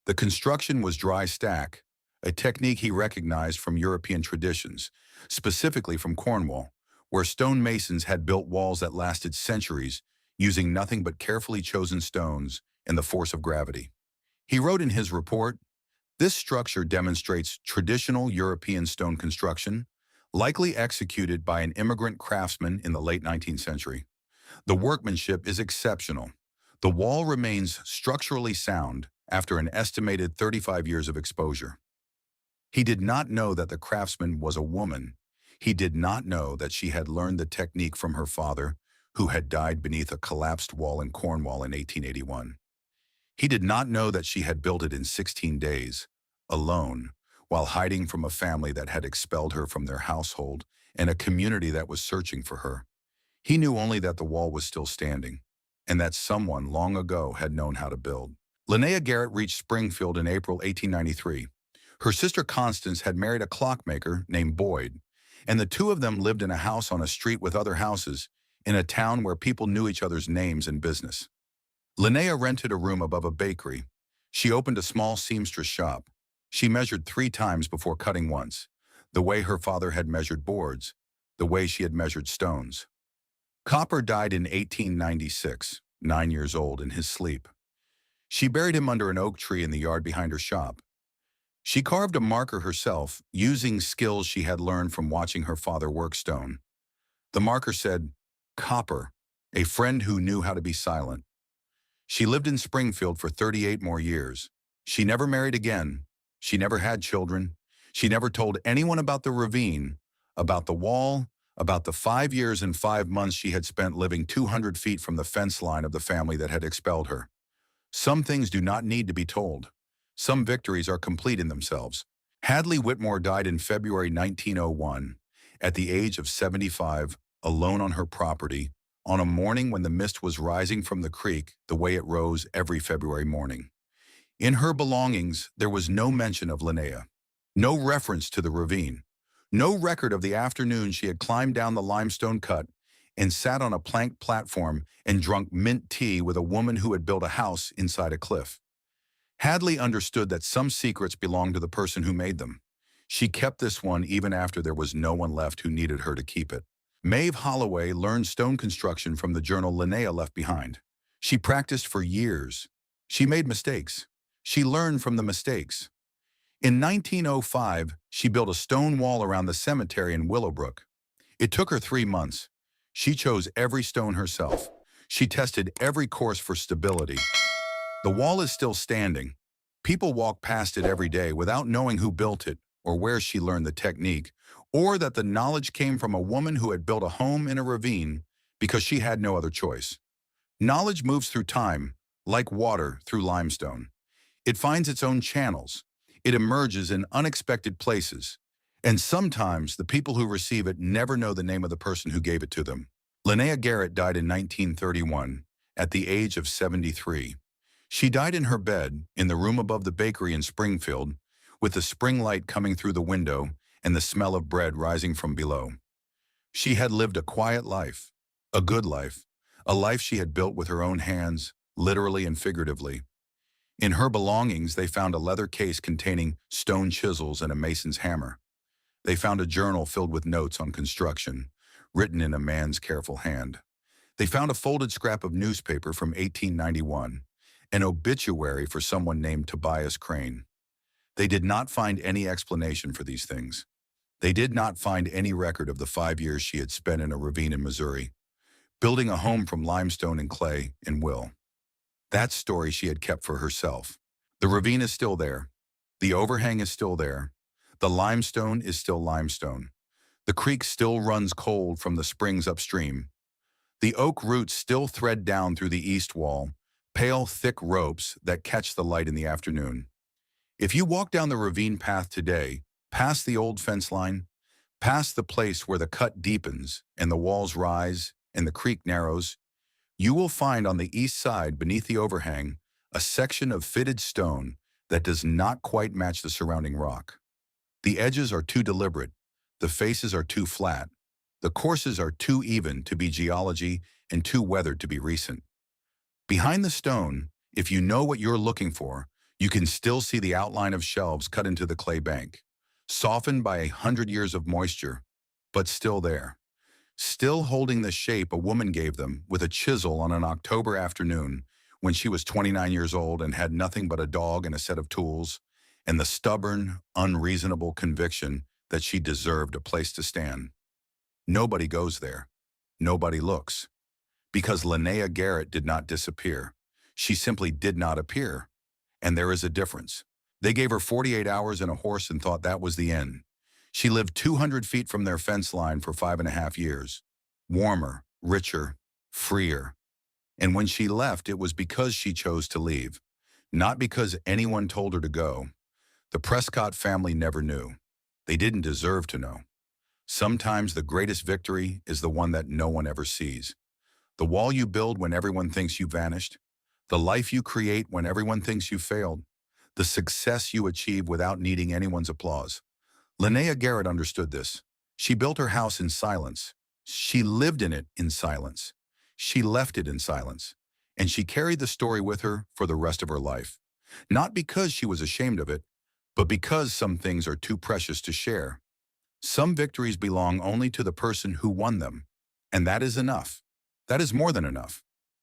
The construction was dry stack, a technique he recognized from European traditions, specifically from Cornwall, where stonemasons had built walls that lasted centuries using nothing but carefully chosen stones and the force of gravity. He wrote in his report, "This structure demonstrates traditional European stone construction, likely executed by an immigrant craftsman in the late 19th century. The workmanship is exceptional. The wall remains structurally sound after an estimated 35 years of exposure." He did not know that the craftsman was a woman. He did not know that she had learned the technique from her father, who had died beneath a collapsed wall in Cornwall in 1881. He did not know that she had built it in 16 days, alone, while hiding from a family that had expelled her from their household and a community that was searching for her. He knew only that the wall was still standing, and that someone long ago had known how to build. Linnea Garrett reached Springfield in April 1893. Her sister Constance had married a clockmaker named Boyd, and the two of them lived in a house on a street with other houses, in a town where people knew each other's names and business. Linnea rented a room above a bakery. She opened a small seamstress shop. She measured 3 times before cutting once, the way her father had measured boards, the way she had measured stones. Copper died in 1896, 9 years old, in his sleep. She buried him under an oak tree in the yard behind her shop. She carved a marker herself, using skills she had learned from watching her father work stone. The marker said, "Copper, a friend who knew how to be silent." She lived in Springfield for 38 more years. She never married again. She never had children. She never told anyone about the ravine, about the wall, about the 5 years and 5 months she had spent living 200 feet from the fence line of the family that had expelled her. Some things do not need to be told. Some victories are complete in themselves. Hadley Whitmore died in February 1901, at the age of 75, alone on her property, on a morning when the mist was rising from the creek the way it rose every February morning. In her belongings, there was no mention of Linnea, no reference to the ravine, no record of the afternoon she had climbed down the limestone cut and sat on a plank platform and drunk mint tea with a woman who had built a house inside a cliff. Hadley understood that some secrets belonged to the person who made them. She kept this one even after there was no one left who needed her to keep it. Maeve Holloway learned stone construction from the journal Linnea left behind. She practiced for years. She made mistakes. She learned from the mistakes. In 1905, she built a stone wall around the cemetery in Willowbrook. It took her 3 months. She chose every stone herself. She tested every course for stability. The wall is still standing. People walk past it every day without knowing who built it, or where she learned the technique, or that the knowledge came from a woman who had built a home in a ravine because she had no other choice. Knowledge moves through time, like water through limestone. It finds its own channels. It emerges in unexpected places. And sometimes the people who receive it never know the name of the person who gave it to them. Linnea Garrett died in 1931, at the age of 73. She died in her bed, in the room above the bakery in Springfield, with the spring light coming through the window and the smell of bread rising from below. She had lived a quiet life, a good life, a life she had built with her own hands, literally and figuratively. In her belongings, they found a leather case containing stone chisels and a mason's hammer. They found a journal filled with notes on construction, written in a man's careful hand. They found a folded scrap of newspaper from 1891, an obituary for someone named Tobias Crane. They did not find any explanation for these things. They did not find any record of the 5 years she had spent in a ravine in Missouri, building a home from limestone and clay in Will. That story she had kept for herself. The ravine is still there. The overhang is still there. The limestone is still limestone. The creek still runs cold from the springs upstream. The oak roots still thread down through the east wall, pale, thick ropes that catch the light in the afternoon. If you walk down the ravine path today, past the old fence line, past the place where the cut deepens and the walls rise and the creek narrows, you will find on the east side beneath the overhang a section of fitted stone that does not quite match the surrounding rock. The edges are too deliberate, the faces are too flat, the courses are too even to be geology and too weathered to be recent. Behind the stone, if you know what you're looking for, you can still see the outline of shelves cut into the clay bank, softened by 100 years of moisture, but still there. Still holding the shape a woman gave them with a chisel on an October afternoon when she was 29 years old and had nothing but a dog and a set of tools, and the stubborn, unreasonable conviction that she deserved a place to stand. Nobody goes there. Nobody looks. Because Linnea Garrett did not disappear. She simply did not appear. And there is a difference. They gave her 48 hours and a horse and thought that was the end. She lived 200 feet from their fence line for 5.5 years. Warmer, richer, freer. And when she left, it was because she chose to leave, not because anyone told her to go. The Prescott family never knew. They didn't deserve to know. Sometimes the greatest victory is the one that no one ever sees. The wall you build when everyone thinks you vanished. The life you create when everyone thinks you failed. The success you achieve without needing anyone's applause. Linnea Garrett understood this. She built her house in silence. She lived in it in silence. She left it in silence. And she carried the story with her for the rest of her life. Not because she was ashamed of it, but because some things are too precious to share. Some victories belong only to the person who won them. And that is enough. That is more than enough.